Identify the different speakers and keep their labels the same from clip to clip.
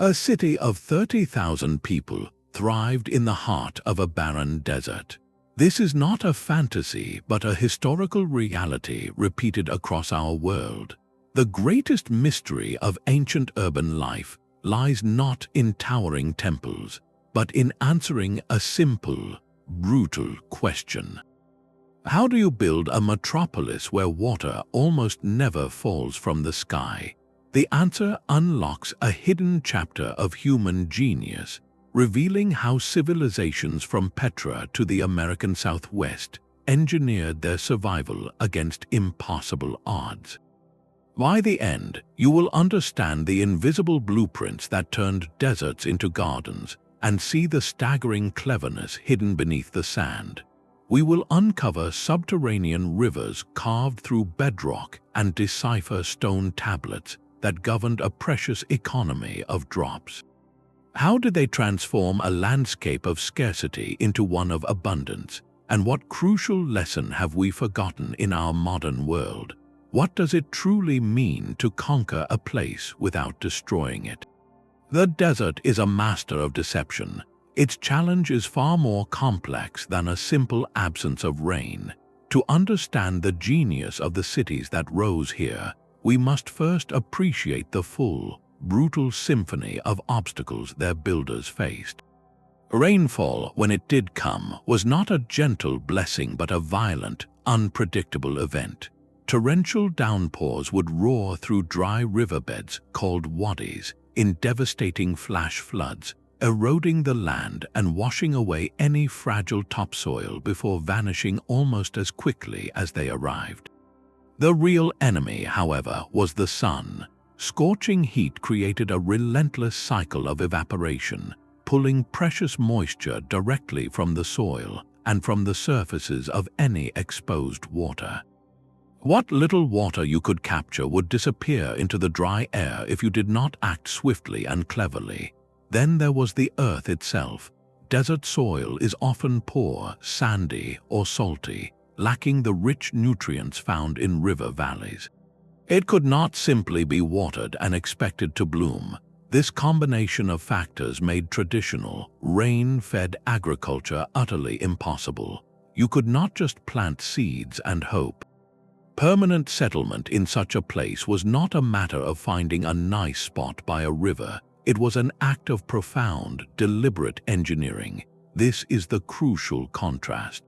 Speaker 1: A city of 30,000 people thrived in the heart of a barren desert. This is not a fantasy, but a historical reality repeated across our world. The greatest mystery of ancient urban life lies not in towering temples, but in answering a simple, brutal question. How do you build a metropolis where water almost never falls from the sky? The answer unlocks a hidden chapter of human genius, revealing how civilizations from Petra to the American Southwest engineered their survival against impossible odds. By the end, you will understand the invisible blueprints that turned deserts into gardens and see the staggering cleverness hidden beneath the sand. We will uncover subterranean rivers carved through bedrock and decipher stone tablets that governed a precious economy of drops. How did they transform a landscape of scarcity into one of abundance? And what crucial lesson have we forgotten in our modern world? What does it truly mean to conquer a place without destroying it? The desert is a master of deception. Its challenge is far more complex than a simple absence of rain. To understand the genius of the cities that rose here, we must first appreciate the full, brutal symphony of obstacles their builders faced. Rainfall, when it did come, was not a gentle blessing but a violent, unpredictable event. Torrential downpours would roar through dry riverbeds called wadis in devastating flash floods, eroding the land and washing away any fragile topsoil before vanishing almost as quickly as they arrived. The real enemy, however, was the sun. Scorching heat created a relentless cycle of evaporation, pulling precious moisture directly from the soil and from the surfaces of any exposed water. What little water you could capture would disappear into the dry air if you did not act swiftly and cleverly. Then there was the earth itself. Desert soil is often poor, sandy, or salty, lacking the rich nutrients found in river valleys. It could not simply be watered and expected to bloom. This combination of factors made traditional, rain-fed agriculture utterly impossible. You could not just plant seeds and hope. Permanent settlement in such a place was not a matter of finding a nice spot by a river. It was an act of profound, deliberate engineering. This is the crucial contrast.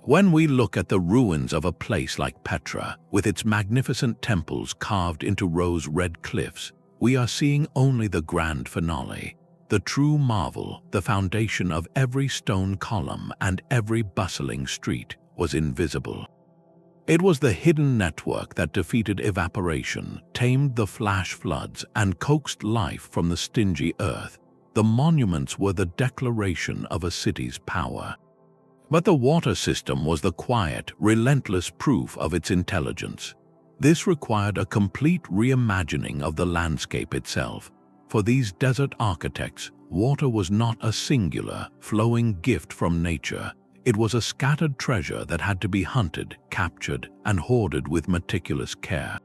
Speaker 1: When we look at the ruins of a place like Petra, with its magnificent temples carved into rose-red cliffs, we are seeing only the grand finale. The true marvel, the foundation of every stone column and every bustling street, was invisible. It was the hidden network that defeated evaporation, tamed the flash floods, and coaxed life from the stingy earth. The monuments were the declaration of a city's power. But the water system was the quiet, relentless proof of its intelligence. This required a complete reimagining of the landscape itself. For these desert architects, water was not a singular, flowing gift from nature. It was a scattered treasure that had to be hunted, captured, and hoarded with meticulous care.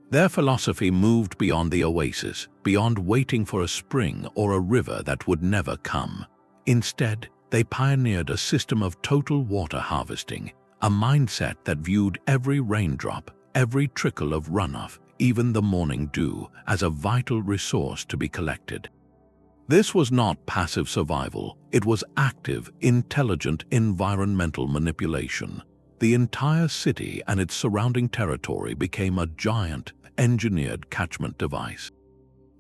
Speaker 1: Their philosophy moved beyond the oasis, beyond waiting for a spring or a river that would never come. Instead, they pioneered a system of total water harvesting, a mindset that viewed every raindrop, every trickle of runoff, even the morning dew, as a vital resource to be collected. This was not passive survival, it was active, intelligent environmental manipulation. The entire city and its surrounding territory became a giant, engineered catchment device.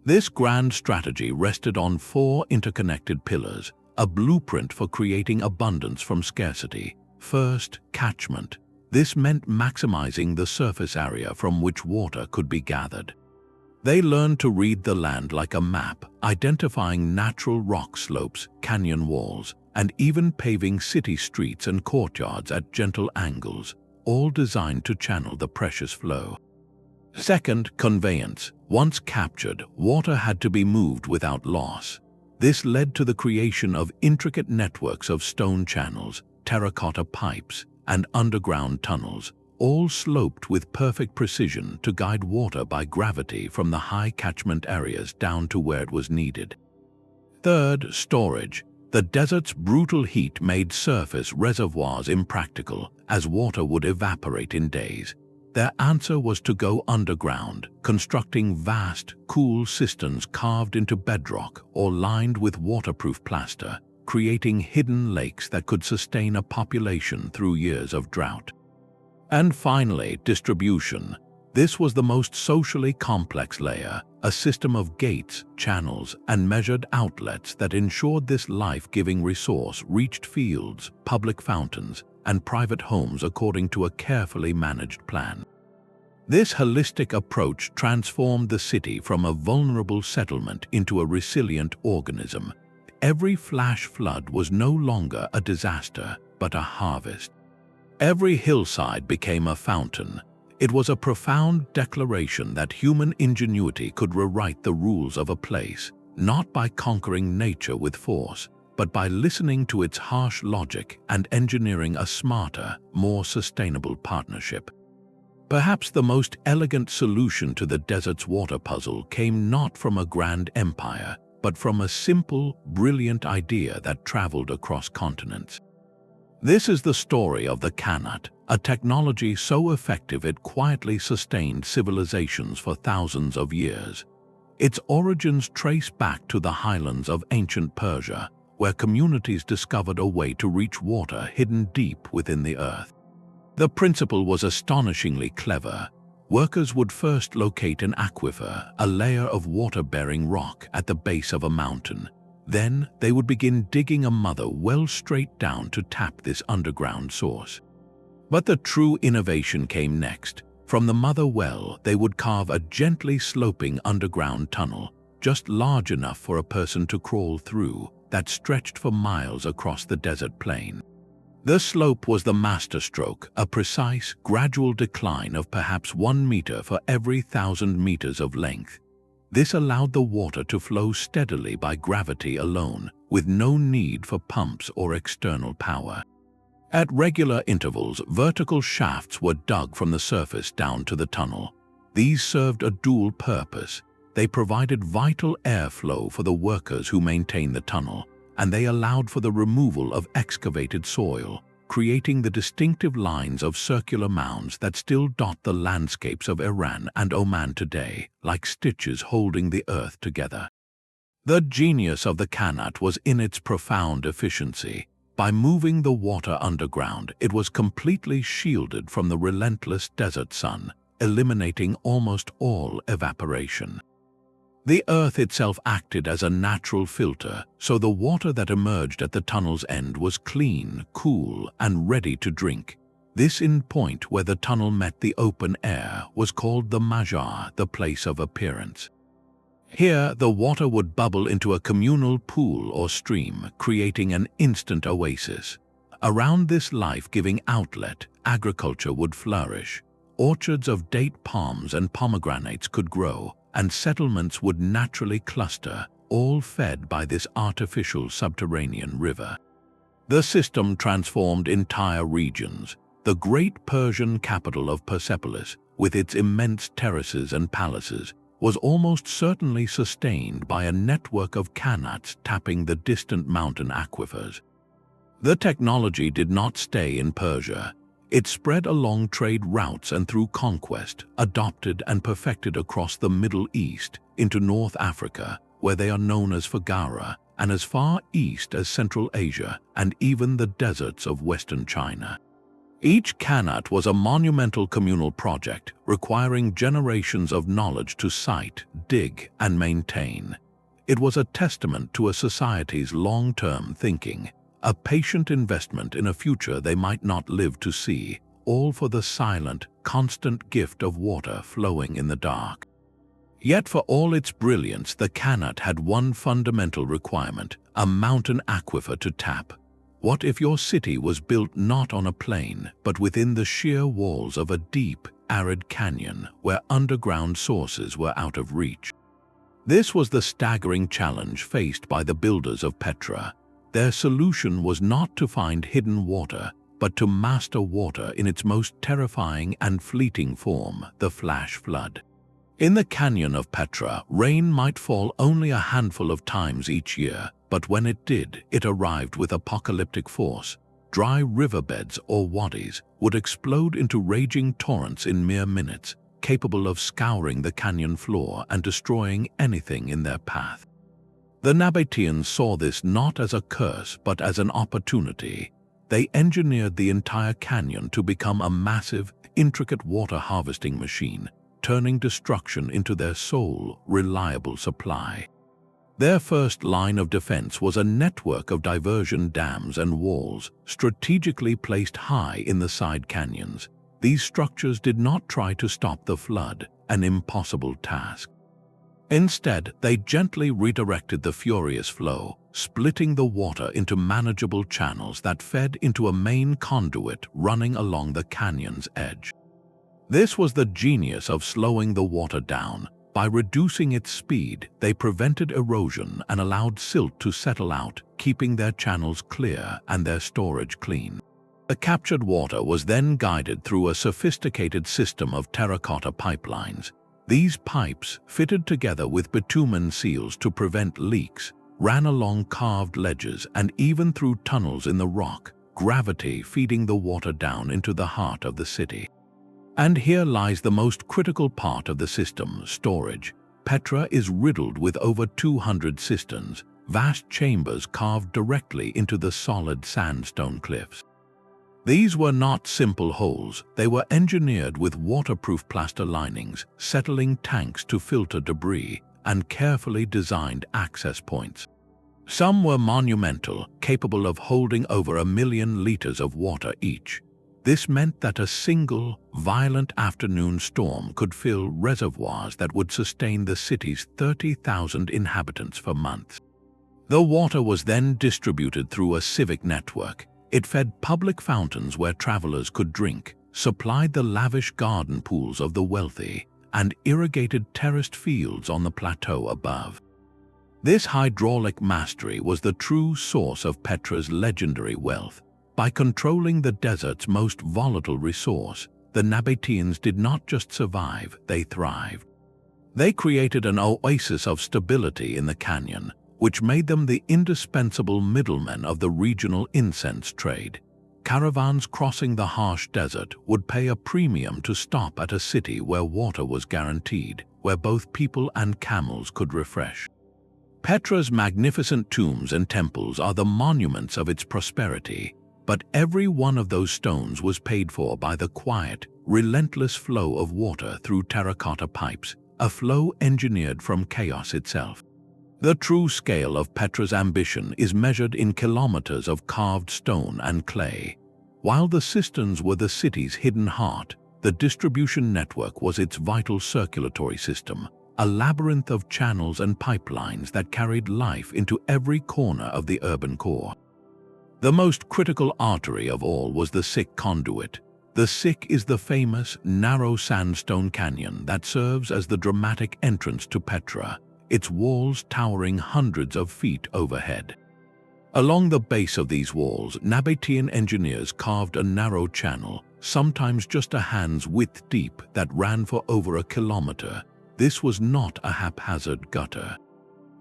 Speaker 1: This grand strategy rested on four interconnected pillars, a blueprint for creating abundance from scarcity. First, catchment. This meant maximizing the surface area from which water could be gathered. They learned to read the land like a map, identifying natural rock slopes, canyon walls, and even paving city streets and courtyards at gentle angles, all designed to channel the precious flow. Second, conveyance. Once captured, water had to be moved without loss. This led to the creation of intricate networks of stone channels, terracotta pipes, and underground tunnels, all sloped with perfect precision to guide water by gravity from the high catchment areas down to where it was needed. Third, storage. The desert's brutal heat made surface reservoirs impractical, as water would evaporate in days. Their answer was to go underground, constructing vast, cool cisterns carved into bedrock or lined with waterproof plaster, creating hidden lakes that could sustain a population through years of drought. And finally, distribution. This was the most socially complex layer, a system of gates, channels, and measured outlets that ensured this life-giving resource reached fields, public fountains, and private homes according to a carefully managed plan. This holistic approach transformed the city from a vulnerable settlement into a resilient organism. Every flash flood was no longer a disaster, but a harvest. Every hillside became a fountain. It was a profound declaration that human ingenuity could rewrite the rules of a place, not by conquering nature with force, but by listening to its harsh logic and engineering a smarter, more sustainable partnership. Perhaps the most elegant solution to the desert's water puzzle came not from a grand empire, but from a simple, brilliant idea that traveled across continents. This is the story of the Qanat, a technology so effective it quietly sustained civilizations for thousands of years. Its origins trace back to the highlands of ancient Persia, where communities discovered a way to reach water hidden deep within the earth. The principle was astonishingly clever. Workers would first locate an aquifer, a layer of water-bearing rock at the base of a mountain. Then they would begin digging a mother well straight down to tap this underground source. But the true innovation came next. From the mother well, they would carve a gently sloping underground tunnel, just large enough for a person to crawl through, that stretched for miles across the desert plain. The slope was the masterstroke, a precise, gradual decline of perhaps 1 meter for every 1,000 meters of length. This allowed the water to flow steadily by gravity alone, with no need for pumps or external power. At regular intervals, vertical shafts were dug from the surface down to the tunnel. These served a dual purpose. They provided vital airflow for the workers who maintained the tunnel, and they allowed for the removal of excavated soil, creating the distinctive lines of circular mounds that still dot the landscapes of Iran and Oman today, like stitches holding the earth together. The genius of the Qanat was in its profound efficiency. By moving the water underground, it was completely shielded from the relentless desert sun, eliminating almost all evaporation. The earth itself acted as a natural filter, so the water that emerged at the tunnel's end was clean, cool, and ready to drink. This end point where the tunnel met the open air was called the Majar, the place of appearance. Here, the water would bubble into a communal pool or stream, creating an instant oasis. Around this life-giving outlet, agriculture would flourish. Orchards of date palms and pomegranates could grow, and settlements would naturally cluster, all fed by this artificial subterranean river. The system transformed entire regions. The great Persian capital of Persepolis, with its immense terraces and palaces, was almost certainly sustained by a network of qanats tapping the distant mountain aquifers. The technology did not stay in Persia. It spread along trade routes and through conquest, adopted and perfected across the Middle East, into North Africa, where they are known as Foggara, and as far east as Central Asia and even the deserts of Western China. Each qanat was a monumental communal project, requiring generations of knowledge to site, dig, and maintain. It was a testament to a society's long-term thinking, a patient investment in a future they might not live to see, all for the silent, constant gift of water flowing in the dark. Yet for all its brilliance, the qanat had one fundamental requirement: a mountain aquifer to tap. What if your city was built not on a plain, but within the sheer walls of a deep, arid canyon where underground sources were out of reach? This was the staggering challenge faced by the builders of Petra. Their solution was not to find hidden water, but to master water in its most terrifying and fleeting form, the flash flood. In the canyon of Petra, rain might fall only a handful of times each year, but when it did, it arrived with apocalyptic force. Dry riverbeds or wadis would explode into raging torrents in mere minutes, capable of scouring the canyon floor and destroying anything in their path. The Nabateans saw this not as a curse but as an opportunity. They engineered the entire canyon to become a massive, intricate water harvesting machine, turning destruction into their sole, reliable supply. Their first line of defense was a network of diversion dams and walls, strategically placed high in the side canyons. These structures did not try to stop the flood, an impossible task. Instead, they gently redirected the furious flow, splitting the water into manageable channels that fed into a main conduit running along the canyon's edge. This was the genius of slowing the water down. By reducing its speed, they prevented erosion and allowed silt to settle out, keeping their channels clear and their storage clean. The captured water was then guided through a sophisticated system of terracotta pipelines. These pipes, fitted together with bitumen seals to prevent leaks, ran along carved ledges and even through tunnels in the rock, gravity feeding the water down into the heart of the city. And here lies the most critical part of the system: storage. Petra is riddled with over 200 cisterns, vast chambers carved directly into the solid sandstone cliffs. These were not simple holes. They were engineered with waterproof plaster linings, settling tanks to filter debris, and carefully designed access points. Some were monumental, capable of holding over 1 million liters of water each. This meant that a single, violent afternoon storm could fill reservoirs that would sustain the city's 30,000 inhabitants for months. The water was then distributed through a civic network. It fed public fountains where travelers could drink, supplied the lavish garden pools of the wealthy, and irrigated terraced fields on the plateau above. This hydraulic mastery was the true source of Petra's legendary wealth. By controlling the desert's most volatile resource, the Nabateans did not just survive, they thrived. They created an oasis of stability in the canyon, which made them the indispensable middlemen of the regional incense trade. Caravans crossing the harsh desert would pay a premium to stop at a city where water was guaranteed, where both people and camels could refresh. Petra's magnificent tombs and temples are the monuments of its prosperity, but every one of those stones was paid for by the quiet, relentless flow of water through terracotta pipes, a flow engineered from chaos itself. The true scale of Petra's ambition is measured in kilometers of carved stone and clay. While the cisterns were the city's hidden heart, the distribution network was its vital circulatory system, a labyrinth of channels and pipelines that carried life into every corner of the urban core. The most critical artery of all was the Siq conduit. The Siq is the famous, narrow sandstone canyon that serves as the dramatic entrance to Petra, its walls towering hundreds of feet overhead. Along the base of these walls, Nabatean engineers carved a narrow channel, sometimes just a hand's width deep, that ran for over a kilometer. This was not a haphazard gutter.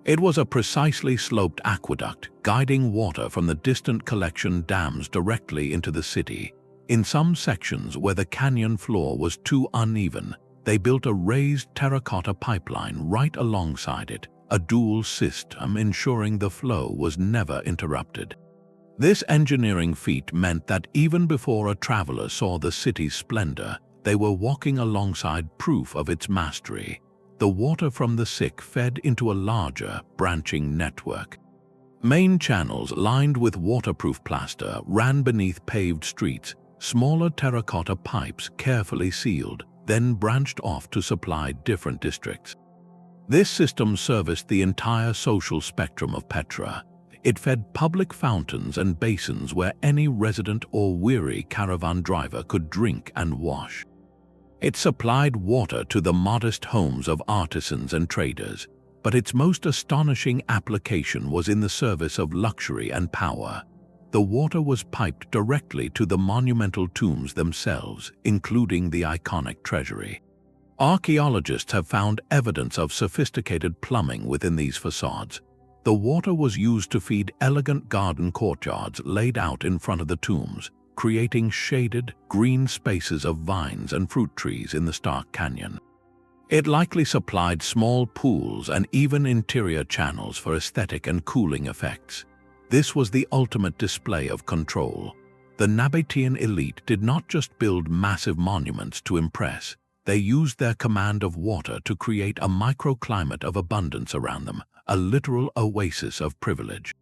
Speaker 1: It was a precisely sloped aqueduct, guiding water from the distant collection dams directly into the city. In some sections where the canyon floor was too uneven, they built a raised terracotta pipeline right alongside it, a dual system ensuring the flow was never interrupted. This engineering feat meant that even before a traveler saw the city's splendor, they were walking alongside proof of its mastery. The water from the Siq fed into a larger, branching network. Main channels lined with waterproof plaster ran beneath paved streets, smaller terracotta pipes carefully sealed, then branched off to supply different districts. This system serviced the entire social spectrum of Petra. It fed public fountains and basins where any resident or weary caravan driver could drink and wash. It supplied water to the modest homes of artisans and traders, but its most astonishing application was in the service of luxury and power. the water was piped directly to the monumental tombs themselves, including the iconic treasury. Archaeologists have found evidence of sophisticated plumbing within these facades. The water was used to feed elegant garden courtyards laid out in front of the tombs, creating shaded, green spaces of vines and fruit trees in the stark canyon. It likely supplied small pools and even interior channels for aesthetic and cooling effects. This was the ultimate display of control. The Nabatean elite did not just build massive monuments to impress. They used their command of water to create a microclimate of abundance around them, a literal oasis of privilege.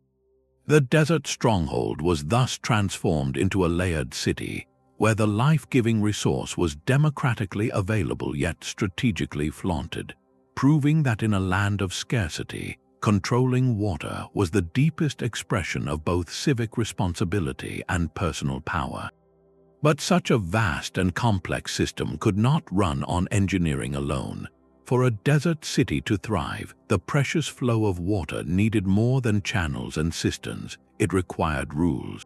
Speaker 1: The desert stronghold was thus transformed into a layered city, where the life-giving resource was democratically available yet strategically flaunted, proving that in a land of scarcity, controlling water was the deepest expression of both civic responsibility and personal power. But such a vast and complex system could not run on engineering alone. For a desert city to thrive, the precious flow of water needed more than channels and cisterns. It required rules.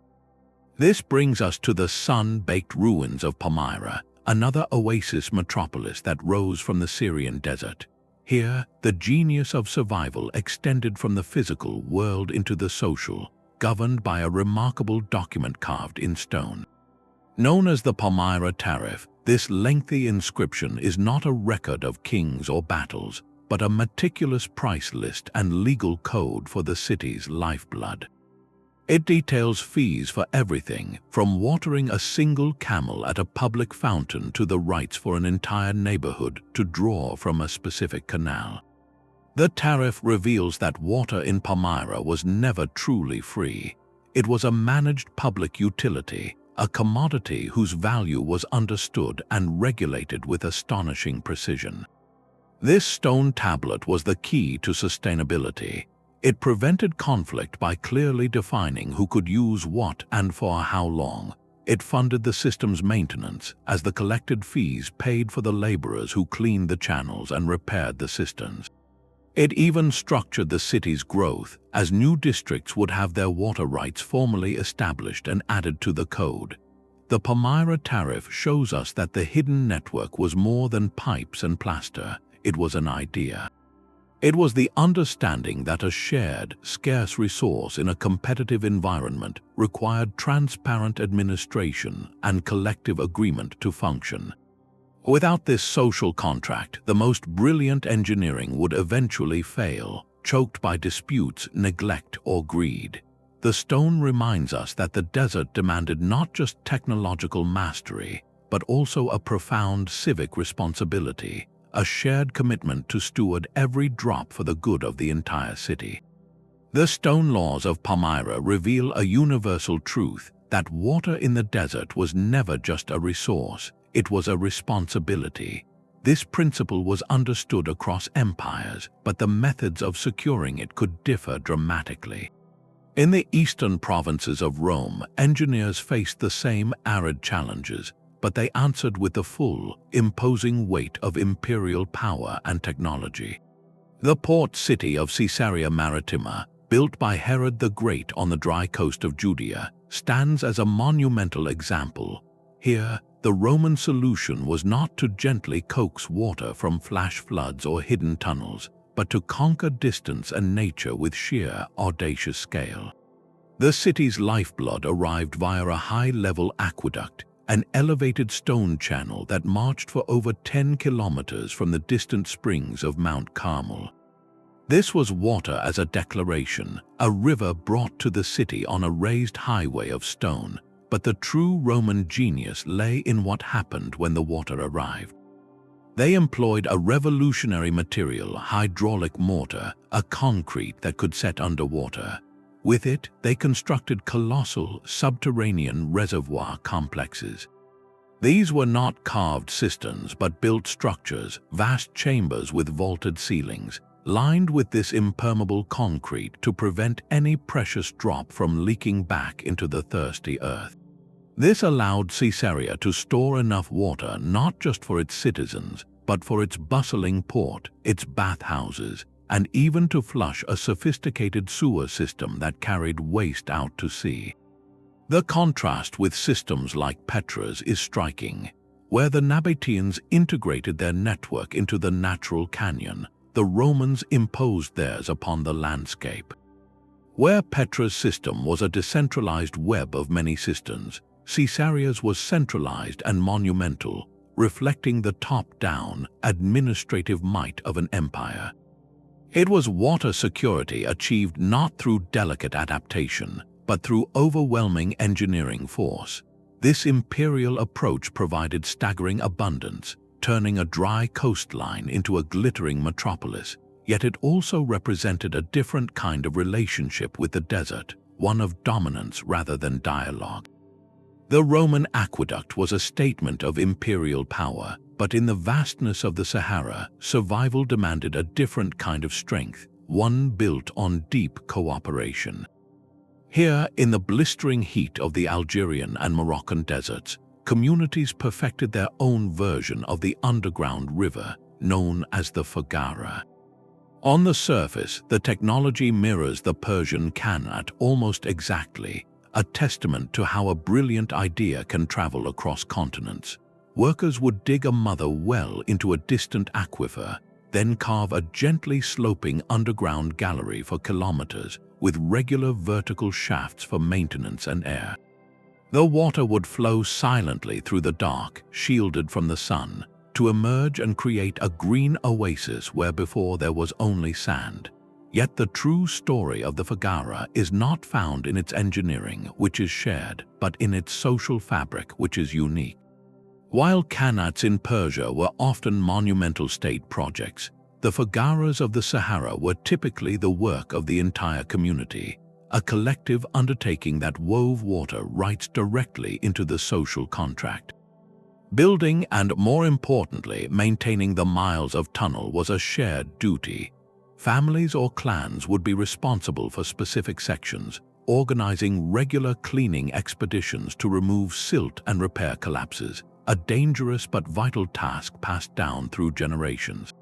Speaker 1: This brings us to the sun-baked ruins of Palmyra, another oasis metropolis that rose from the Syrian desert. Here, the genius of survival extended from the physical world into the social, governed by a remarkable document carved in stone. Known as the Palmyra Tariff, this lengthy inscription is not a record of kings or battles, but a meticulous price list and legal code for the city's lifeblood. It details fees for everything, from watering a single camel at a public fountain to the rights for an entire neighborhood to draw from a specific canal. The tariff reveals that water in Palmyra was never truly free. It was a managed public utility, a commodity whose value was understood and regulated with astonishing precision. This stone tablet was the key to sustainability. It prevented conflict by clearly defining who could use what and for how long. It funded the system's maintenance, as the collected fees paid for the laborers who cleaned the channels and repaired the cisterns. It even structured the city's growth, as new districts would have their water rights formally established and added to the code. The Palmyra Tariff shows us that the hidden network was more than pipes and plaster. It was an idea. It was the understanding that a shared, scarce resource in a competitive environment required transparent administration and collective agreement to function. Without this social contract, the most brilliant engineering would eventually fail, choked by disputes, neglect, or greed. The stone reminds us that the desert demanded not just technological mastery, but also a profound civic responsibility, a shared commitment to steward every drop for the good of the entire city. The stone laws of Palmyra reveal a universal truth that water in the desert was never just a resource. It was a responsibility. This principle was understood across empires, but the methods of securing it could differ dramatically. In the eastern provinces of Rome, engineers faced the same arid challenges, but they answered with the full, imposing weight of imperial power and technology. The port city of Caesarea Maritima, built by Herod the Great on the dry coast of Judea, stands as a monumental example. Here, the Roman solution was not to gently coax water from flash floods or hidden tunnels, but to conquer distance and nature with sheer, audacious scale. The city's lifeblood arrived via a high-level aqueduct, an elevated stone channel that marched for over 10 kilometers from the distant springs of Mount Carmel. This was water as a declaration, a river brought to the city on a raised highway of stone. But the true Roman genius lay in what happened when the water arrived. They employed a revolutionary material, hydraulic mortar, a concrete that could set underwater. With it, they constructed colossal subterranean reservoir complexes. These were not carved cisterns but built structures, vast chambers with vaulted ceilings, lined with this impermeable concrete to prevent any precious drop from leaking back into the thirsty earth. This allowed Caesarea to store enough water not just for its citizens, but for its bustling port, its bathhouses, and even to flush a sophisticated sewer system that carried waste out to sea. The contrast with systems like Petra's is striking. Where the Nabateans integrated their network into the natural canyon, the Romans imposed theirs upon the landscape. Where Petra's system was a decentralized web of many cisterns, Caesarea's was centralized and monumental, reflecting the top-down, administrative might of an empire. It was water security achieved not through delicate adaptation, but through overwhelming engineering force. This imperial approach provided staggering abundance, turning a dry coastline into a glittering metropolis, yet it also represented a different kind of relationship with the desert, one of dominance rather than dialogue. The Roman aqueduct was a statement of imperial power, but in the vastness of the Sahara, survival demanded a different kind of strength, one built on deep cooperation. Here, in the blistering heat of the Algerian and Moroccan deserts, communities perfected their own version of the underground river, known as the Foggara. On the surface, the technology mirrors the Persian Qanat almost exactly, a testament to how a brilliant idea can travel across continents. Workers would dig a mother well into a distant aquifer, then carve a gently sloping underground gallery for kilometers, with regular vertical shafts for maintenance and air. The water would flow silently through the dark, shielded from the sun, to emerge and create a green oasis where before there was only sand. Yet the true story of the Foggara is not found in its engineering, which is shared, but in its social fabric, which is unique. While qanats in Persia were often monumental state projects, the foggaras of the Sahara were typically the work of the entire community, a collective undertaking that wove water rights directly into the social contract. Building and, more importantly, maintaining the miles of tunnel was a shared duty. Families or clans would be responsible for specific sections, organizing regular cleaning expeditions to remove silt and repair collapses, a dangerous but vital task passed down through generations.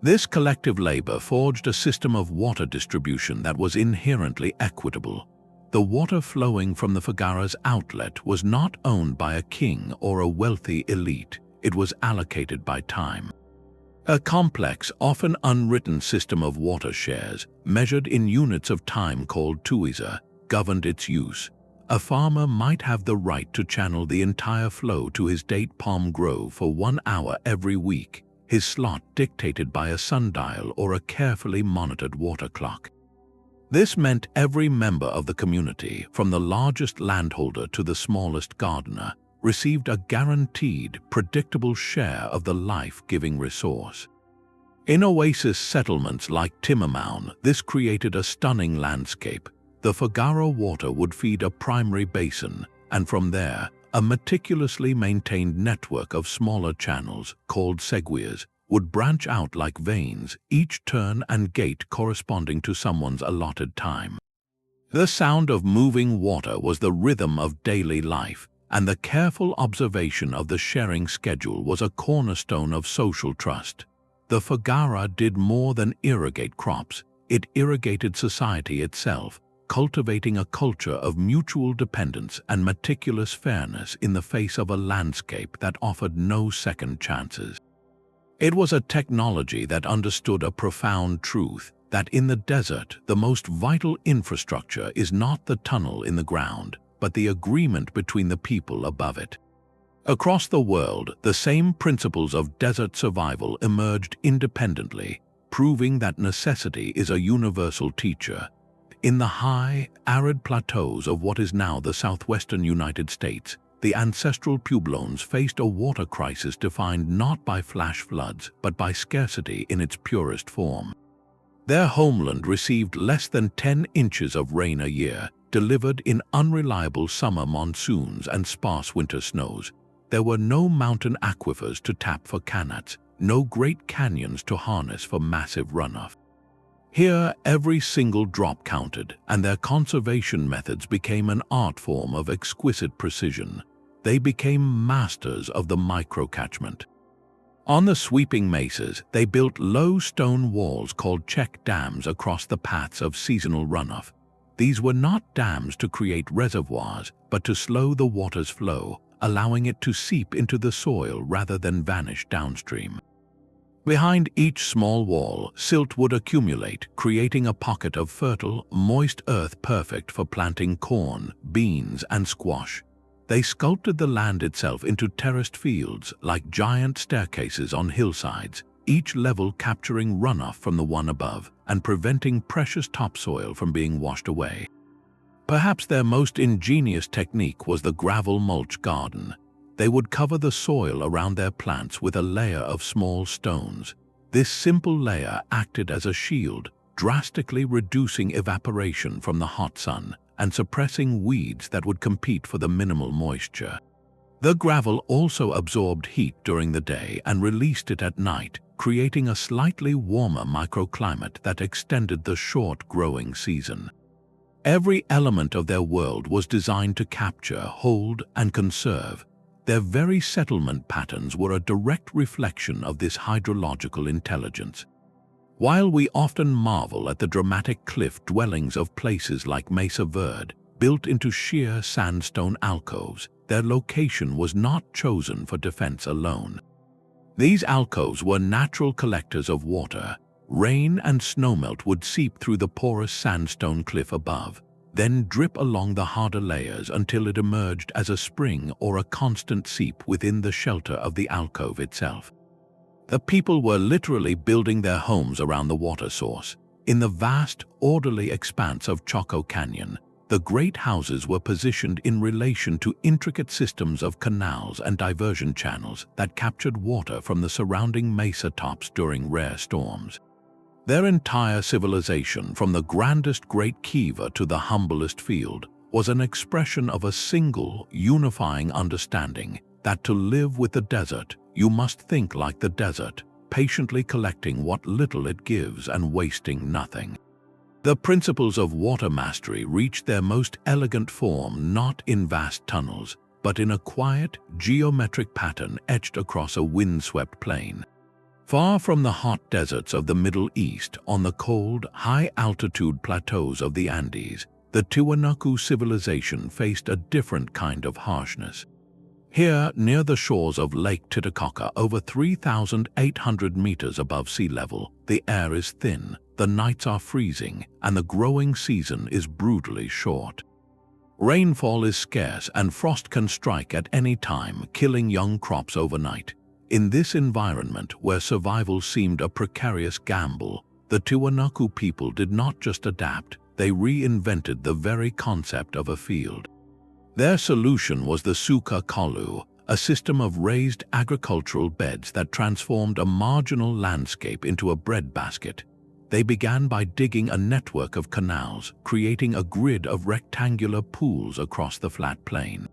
Speaker 1: This collective labor forged a system of water distribution that was inherently equitable. The water flowing from the Foggara's outlet was not owned by a king or a wealthy elite, it was allocated by time. A complex, often unwritten system of water shares, measured in units of time called tuiza, governed its use. A farmer might have the right to channel the entire flow to his date palm grove for 1 hour every week, his slot dictated by a sundial or a carefully monitored water clock. This meant every member of the community, from the largest landholder to the smallest gardener, received a guaranteed, predictable share of the life-giving resource. In oasis settlements like Tiwanaku, this created a stunning landscape. The Foggara water would feed a primary basin, and from there, a meticulously maintained network of smaller channels, called seguias, would branch out like veins, each turn and gate corresponding to someone's allotted time. The sound of moving water was the rhythm of daily life, and the careful observation of the sharing schedule was a cornerstone of social trust. The Foggara did more than irrigate crops, it irrigated society itself, cultivating a culture of mutual dependence and meticulous fairness in the face of a landscape that offered no second chances. It was a technology that understood a profound truth, that in the desert, the most vital infrastructure is not the tunnel in the ground, but the agreement between the people above it. Across the world, the same principles of desert survival emerged independently, proving that necessity is a universal teacher. In the high, arid plateaus of what is now the southwestern United States, the ancestral Puebloans faced a water crisis defined not by flash floods, but by scarcity in its purest form. Their homeland received less than 10 inches of rain a year, delivered in unreliable summer monsoons and sparse winter snows. There were no mountain aquifers to tap for qanats, no great canyons to harness for massive runoff. Here, every single drop counted, and their conservation methods became an art form of exquisite precision. They became masters of the micro-catchment. On the sweeping mesas, they built low stone walls called check dams across the paths of seasonal runoff. These were not dams to create reservoirs, but to slow the water's flow, allowing it to seep into the soil rather than vanish downstream. Behind each small wall, silt would accumulate, creating a pocket of fertile, moist earth perfect for planting corn, beans, and squash. They sculpted the land itself into terraced fields like giant staircases on hillsides, each level capturing runoff from the one above and preventing precious topsoil from being washed away. Perhaps their most ingenious technique was the gravel mulch garden. They would cover the soil around their plants with a layer of small stones. This simple layer acted as a shield, drastically reducing evaporation from the hot sun and suppressing weeds that would compete for the minimal moisture. The gravel also absorbed heat during the day and released it at night, creating a slightly warmer microclimate that extended the short growing season. Every element of their world was designed to capture, hold, and conserve. Their very settlement patterns were a direct reflection of this hydrological intelligence. While we often marvel at the dramatic cliff dwellings of places like Mesa Verde, built into sheer sandstone alcoves, their location was not chosen for defense alone. These alcoves were natural collectors of water. Rain and snowmelt would seep through the porous sandstone cliff above, then drip along the harder layers until it emerged as a spring or a constant seep within the shelter of the alcove itself. The people were literally building their homes around the water source. In the vast, orderly expanse of Chaco Canyon, the great houses were positioned in relation to intricate systems of canals and diversion channels that captured water from the surrounding mesa tops during rare storms. Their entire civilization, from the grandest Great Kiva to the humblest field, was an expression of a single, unifying understanding that to live with the desert, you must think like the desert, patiently collecting what little it gives and wasting nothing. The principles of water mastery reached their most elegant form not in vast tunnels, but in a quiet, geometric pattern etched across a windswept plain. Far from the hot deserts of the Middle East, on the cold, high-altitude plateaus of the Andes, the Tiwanaku civilization faced a different kind of harshness. Here, near the shores of Lake Titicaca, over 3,800 meters above sea level, the air is thin, the nights are freezing, and the growing season is brutally short. Rainfall is scarce and frost can strike at any time, killing young crops overnight. In this environment, where survival seemed a precarious gamble, the Tiwanaku people did not just adapt, they reinvented the very concept of a field. Their solution was the suka kalu, a system of raised agricultural beds that transformed a marginal landscape into a breadbasket. They began by digging a network of canals, creating a grid of rectangular pools across the flat plain.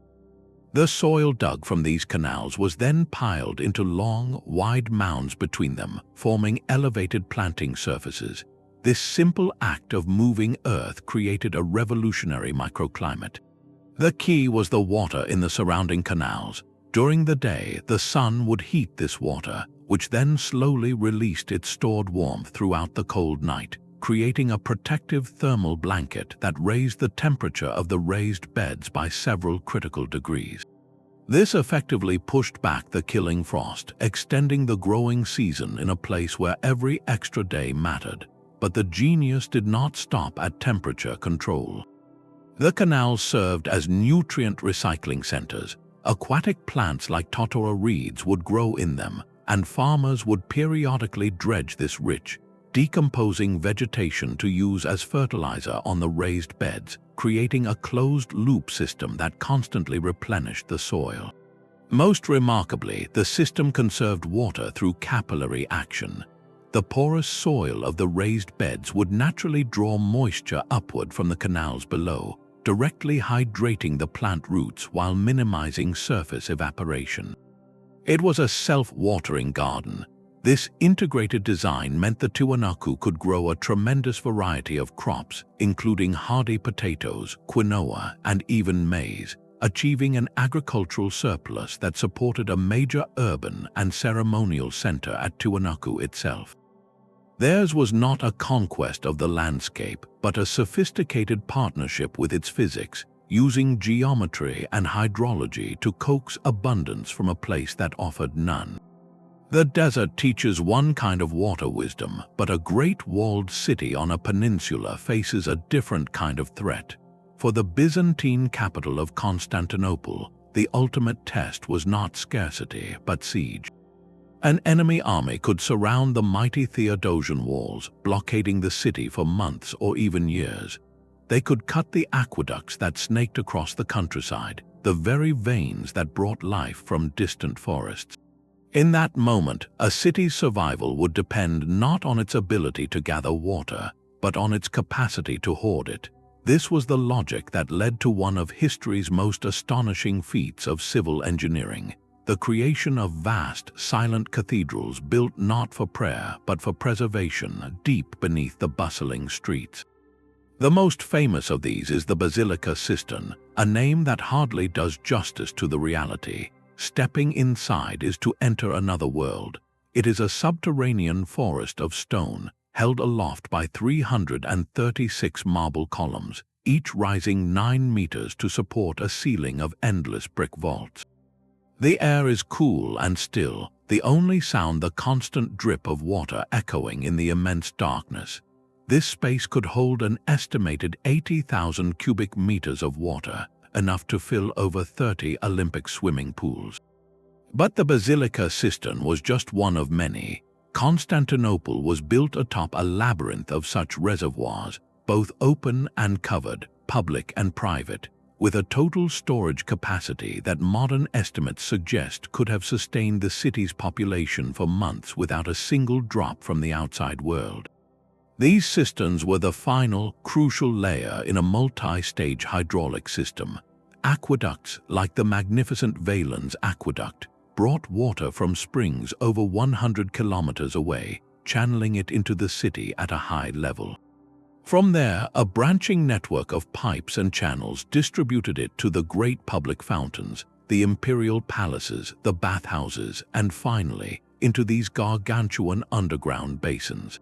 Speaker 1: The soil dug from these canals was then piled into long, wide mounds between them, forming elevated planting surfaces. This simple act of moving earth created a revolutionary microclimate. The key was the water in the surrounding canals. During the day, the sun would heat this water, which then slowly released its stored warmth throughout the cold night, creating a protective thermal blanket that raised the temperature of the raised beds by several critical degrees. This effectively pushed back the killing frost, extending the growing season in a place where every extra day mattered. But the genius did not stop at temperature control. The canals served as nutrient recycling centers. Aquatic plants like totora reeds would grow in them, and farmers would periodically dredge this rich, decomposing vegetation to use as fertilizer on the raised beds, creating a closed-loop system that constantly replenished the soil. Most remarkably, the system conserved water through capillary action. The porous soil of the raised beds would naturally draw moisture upward from the canals below, directly hydrating the plant roots while minimizing surface evaporation. It was a self-watering garden. This integrated design meant the Tiwanaku could grow a tremendous variety of crops, including hardy potatoes, quinoa, and even maize, achieving an agricultural surplus that supported a major urban and ceremonial center at Tiwanaku itself. Theirs was not a conquest of the landscape, but a sophisticated partnership with its physics, using geometry and hydrology to coax abundance from a place that offered none. The desert teaches one kind of water wisdom, but a great walled city on a peninsula faces a different kind of threat. For the Byzantine capital of Constantinople, the ultimate test was not scarcity, but siege. An enemy army could surround the mighty Theodosian walls, blockading the city for months or even years. They could cut the aqueducts that snaked across the countryside, the very veins that brought life from distant forests. In that moment, a city's survival would depend not on its ability to gather water, but on its capacity to hoard it. This was the logic that led to one of history's most astonishing feats of civil engineering, the creation of vast, silent cathedrals built not for prayer but for preservation deep beneath the bustling streets. The most famous of these is the Basilica Cistern, a name that hardly does justice to the reality. Stepping inside is to enter another world. It is a subterranean forest of stone, held aloft by 336 marble columns, each rising 9 meters to support a ceiling of endless brick vaults. The air is cool and still, the only sound the constant drip of water echoing in the immense darkness. This space could hold an estimated 80,000 cubic meters of water, enough to fill over 30 Olympic swimming pools. But the Basilica Cistern was just one of many. Constantinople was built atop a labyrinth of such reservoirs, both open and covered, public and private, with a total storage capacity that modern estimates suggest could have sustained the city's population for months without a single drop from the outside world. These cisterns were the final, crucial layer in a multi-stage hydraulic system. Aqueducts, like the magnificent Valens Aqueduct, brought water from springs over 100 kilometers away, channeling it into the city at a high level. From there, a branching network of pipes and channels distributed it to the great public fountains, the imperial palaces, the bathhouses, and finally, into these gargantuan underground basins.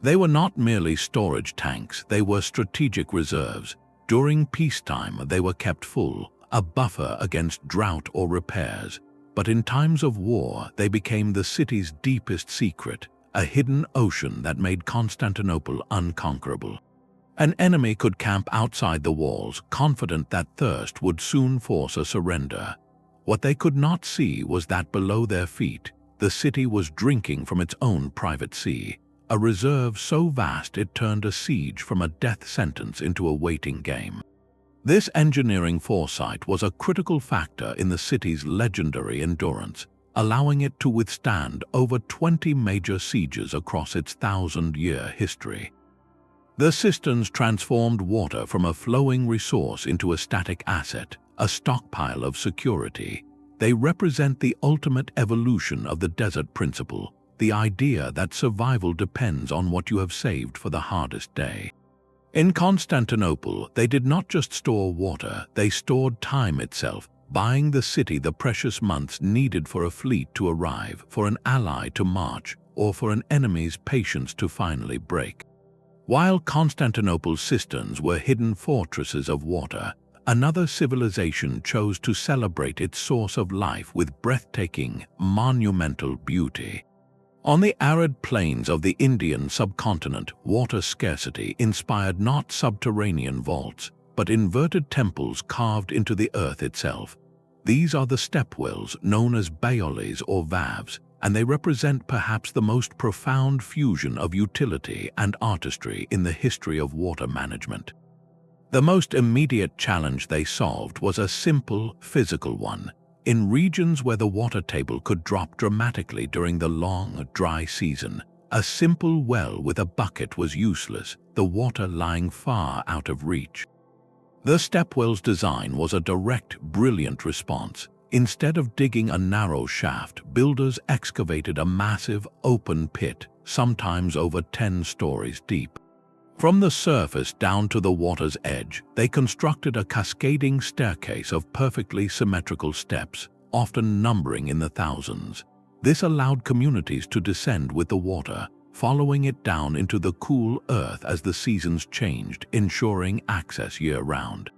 Speaker 1: They were not merely storage tanks, they were strategic reserves. During peacetime, they were kept full, a buffer against drought or repairs. But in times of war, they became the city's deepest secret, a hidden ocean that made Constantinople unconquerable. An enemy could camp outside the walls, confident that thirst would soon force a surrender. What they could not see was that below their feet, the city was drinking from its own private sea, a reserve so vast it turned a siege from a death sentence into a waiting game. This engineering foresight was a critical factor in the city's legendary endurance, allowing it to withstand over 20 major sieges across its 1,000-year history. The cisterns transformed water from a flowing resource into a static asset, a stockpile of security. They represent the ultimate evolution of the desert principle, the idea that survival depends on what you have saved for the hardest day. In Constantinople, they did not just store water, they stored time itself, buying the city the precious months needed for a fleet to arrive, for an ally to march, or for an enemy's patience to finally break. While Constantinople's cisterns were hidden fortresses of water, another civilization chose to celebrate its source of life with breathtaking, monumental beauty. On the arid plains of the Indian subcontinent, water scarcity inspired not subterranean vaults, but inverted temples carved into the earth itself. These are the stepwells known as baolis or valves, and they represent perhaps the most profound fusion of utility and artistry in the history of water management. The most immediate challenge they solved was a simple, physical one. In regions where the water table could drop dramatically during the long, dry season, a simple well with a bucket was useless, the water lying far out of reach. The stepwell's design was a direct, brilliant response. Instead of digging a narrow shaft, builders excavated a massive, open pit, sometimes over 10 stories deep. From the surface down to the water's edge, they constructed a cascading staircase of perfectly symmetrical steps, often numbering in the thousands. This allowed communities to descend with the water, following it down into the cool earth as the seasons changed, ensuring access year-round.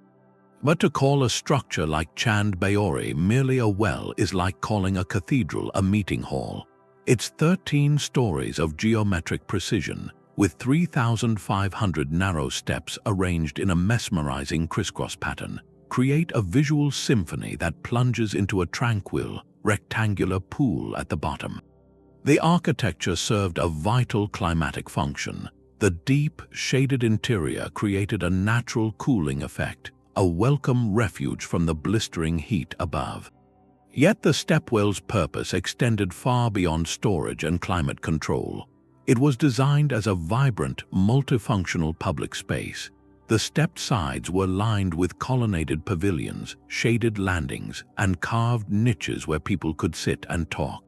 Speaker 1: But to call a structure like Chan Baori merely a well is like calling a cathedral a meeting hall. Its 13 stories of geometric precision, with 3,500 narrow steps arranged in a mesmerizing crisscross pattern, create a visual symphony that plunges into a tranquil, rectangular pool at the bottom. The architecture served a vital climatic function. The deep, shaded interior created a natural cooling effect, a welcome refuge from the blistering heat above. Yet the stepwell's purpose extended far beyond storage and climate control. It was designed as a vibrant, multifunctional public space. The stepped sides were lined with colonnaded pavilions, shaded landings, and carved niches where people could sit and talk.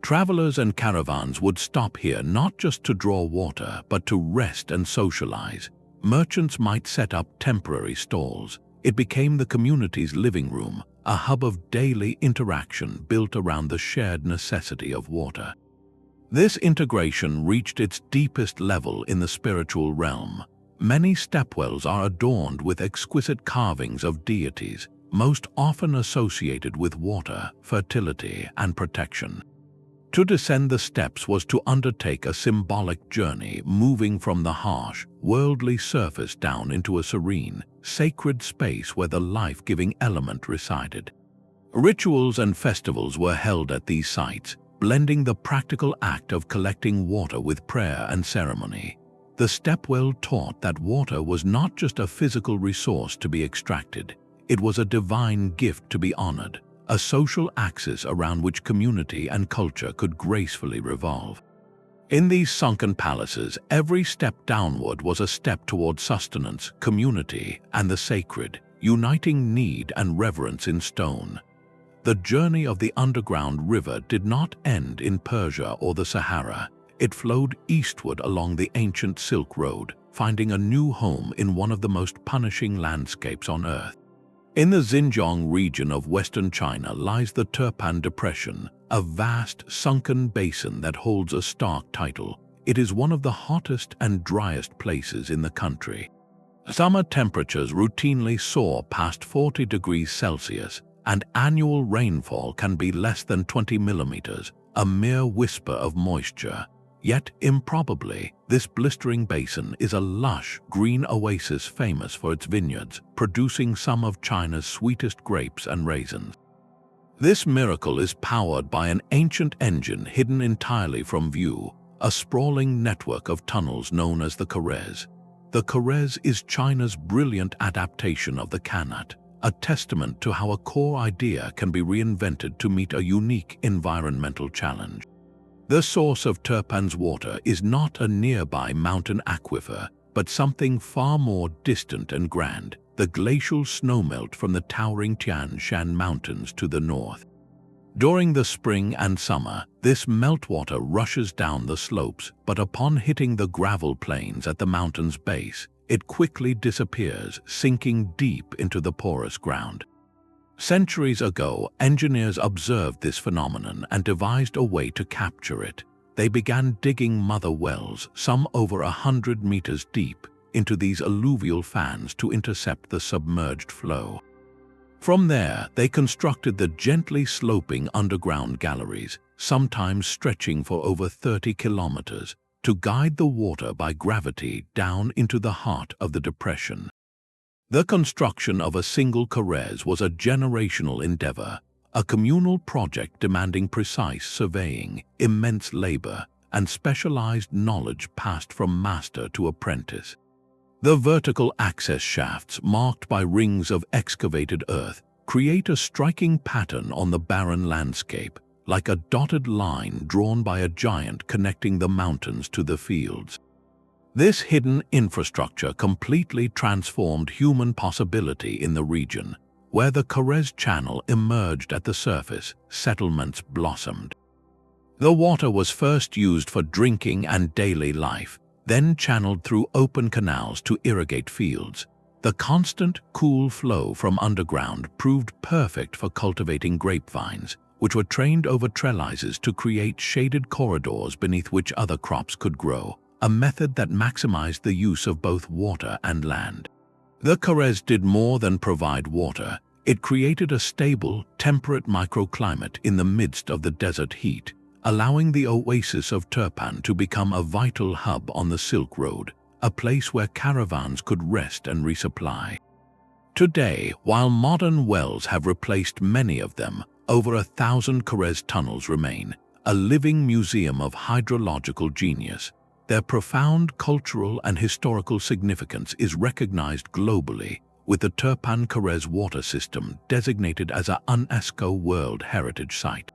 Speaker 1: Travelers and caravans would stop here not just to draw water, but to rest and socialize. Merchants might set up temporary stalls. It became the community's living room, a hub of daily interaction built around the shared necessity of water. This integration reached its deepest level in the spiritual realm. Many stepwells are adorned with exquisite carvings of deities, most often associated with water, fertility, and protection. To descend the steps was to undertake a symbolic journey, moving from the harsh, worldly surface down into a serene, sacred space where the life-giving element resided. Rituals and festivals were held at these sites, blending the practical act of collecting water with prayer and ceremony. The stepwell taught that water was not just a physical resource to be extracted, it was a divine gift to be honored, a social axis around which community and culture could gracefully revolve. In these sunken palaces, every step downward was a step toward sustenance, community, and the sacred, uniting need and reverence in stone. The journey of the underground river did not end in Persia or the Sahara. It flowed eastward along the ancient Silk Road, finding a new home in one of the most punishing landscapes on Earth. In the Xinjiang region of western China lies the Turpan Depression, a vast, sunken basin that holds a stark title. It is one of the hottest and driest places in the country. Summer temperatures routinely soar past 40 degrees Celsius, and annual rainfall can be less than 20 millimeters, a mere whisper of moisture. Yet, improbably, this blistering basin is a lush, green oasis famous for its vineyards, producing some of China's sweetest grapes and raisins. This miracle is powered by an ancient engine hidden entirely from view, a sprawling network of tunnels known as the Kores. The Kores is China's brilliant adaptation of the Qanat, a testament to how a core idea can be reinvented to meet a unique environmental challenge. The source of Turpan's water is not a nearby mountain aquifer, but something far more distant and grand, the glacial snowmelt from the towering Tian Shan Mountains to the north. During the spring and summer, this meltwater rushes down the slopes, but upon hitting the gravel plains at the mountain's base, it quickly disappears, sinking deep into the porous ground. Centuries ago, engineers observed this phenomenon and devised a way to capture it. They began digging mother wells, some over 100 meters deep, into these alluvial fans to intercept the submerged flow. From there, they constructed the gently sloping underground galleries, sometimes stretching for over 30 kilometers, to guide the water by gravity down into the heart of the depression. The construction of a single Kores was a generational endeavor, a communal project demanding precise surveying, immense labor, and specialized knowledge passed from master to apprentice. The vertical access shafts, marked by rings of excavated earth, create a striking pattern on the barren landscape, like a dotted line drawn by a giant connecting the mountains to the fields. This hidden infrastructure completely transformed human possibility in the region. Where the Kores Channel emerged at the surface, settlements blossomed. The water was first used for drinking and daily life, then channeled through open canals to irrigate fields. The constant, cool flow from underground proved perfect for cultivating grapevines, which were trained over trellises to create shaded corridors beneath which other crops could grow, a method that maximized the use of both water and land. The qanats did more than provide water. It created a stable, temperate microclimate in the midst of the desert heat, allowing the oasis of Turpan to become a vital hub on the Silk Road, a place where caravans could rest and resupply. Today, while modern wells have replaced many of them, over 1,000 qanats tunnels remain, a living museum of hydrological genius. Their profound cultural and historical significance is recognized globally, with the Turpan qanats water system designated as a UNESCO World Heritage Site.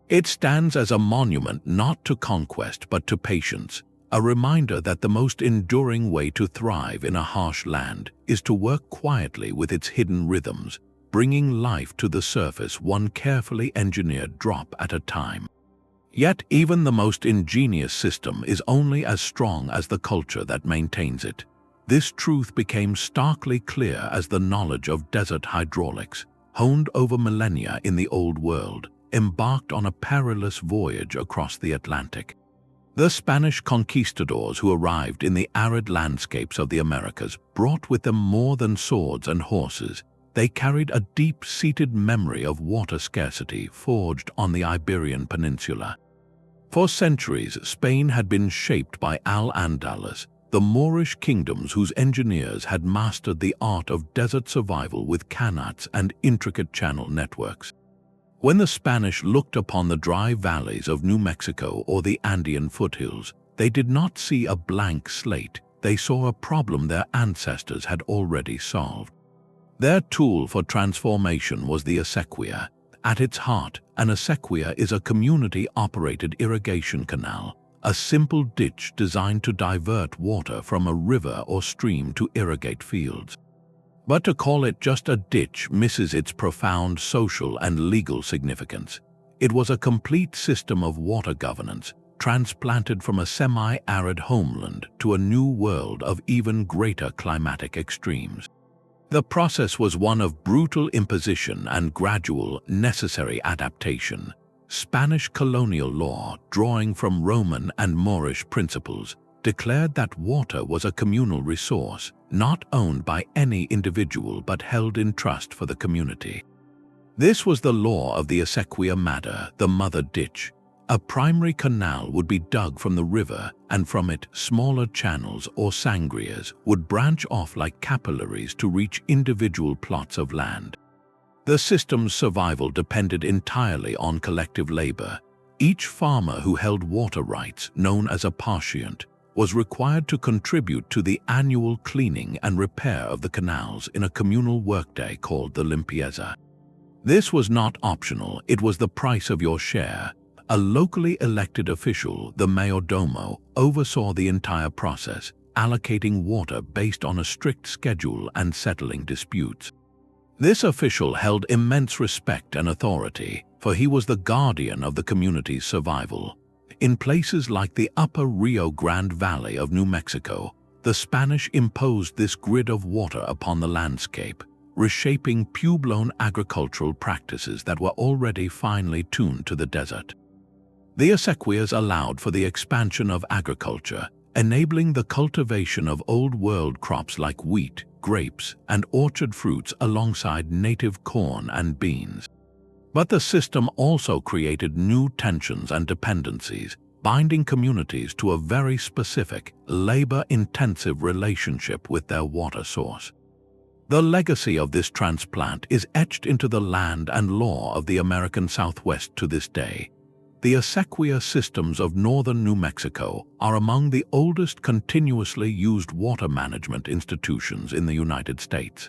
Speaker 1: It stands as a monument not to conquest but to patience, a reminder that the most enduring way to thrive in a harsh land is to work quietly with its hidden rhythms, bringing life to the surface one carefully engineered drop at a time. Yet even the most ingenious system is only as strong as the culture that maintains it. This truth became starkly clear as the knowledge of desert hydraulics, honed over millennia in the Old World, embarked on a perilous voyage across the Atlantic. The Spanish conquistadors who arrived in the arid landscapes of the Americas brought with them more than swords and horses. They carried a deep-seated memory of water scarcity forged on the Iberian Peninsula. For centuries, Spain had been shaped by Al-Andalus, the Moorish kingdoms whose engineers had mastered the art of desert survival with qanats and intricate channel networks. When the Spanish looked upon the dry valleys of New Mexico or the Andean foothills, they did not see a blank slate. They saw a problem their ancestors had already solved. Their tool for transformation was the Acequia. At its heart, an acequia is a community-operated irrigation canal, a simple ditch designed to divert water from a river or stream to irrigate fields. But to call it just a ditch misses its profound social and legal significance. It was a complete system of water governance, transplanted from a semi-arid homeland to a new world of even greater climatic extremes. The process was one of brutal imposition and gradual, necessary adaptation. Spanish colonial law, drawing from Roman and Moorish principles, declared that water was a communal resource, not owned by any individual but held in trust for the community. This was the law of the Acequia Madre, the mother ditch. A primary canal would be dug from the river, and from it smaller channels or sangrias would branch off like capillaries to reach individual plots of land. The system's survival depended entirely on collective labor. Each farmer who held water rights, known as a partiant, was required to contribute to the annual cleaning and repair of the canals in a communal workday called the limpieza. This was not optional, it was the price of your share. A locally elected official, the mayordomo, oversaw the entire process, allocating water based on a strict schedule and settling disputes. This official held immense respect and authority, for he was the guardian of the community's survival. In places like the upper Rio Grande Valley of New Mexico, the Spanish imposed this grid of water upon the landscape, reshaping Puebloan agricultural practices that were already finely tuned to the desert. The acequias allowed for the expansion of agriculture, enabling the cultivation of Old World crops like wheat, grapes, and orchard fruits alongside native corn and beans. But the system also created new tensions and dependencies, binding communities to a very specific, labor-intensive relationship with their water source. The legacy of this transplant is etched into the land and law of the American Southwest to this day. The Acequia systems of northern New Mexico are among the oldest continuously used water management institutions in the United States.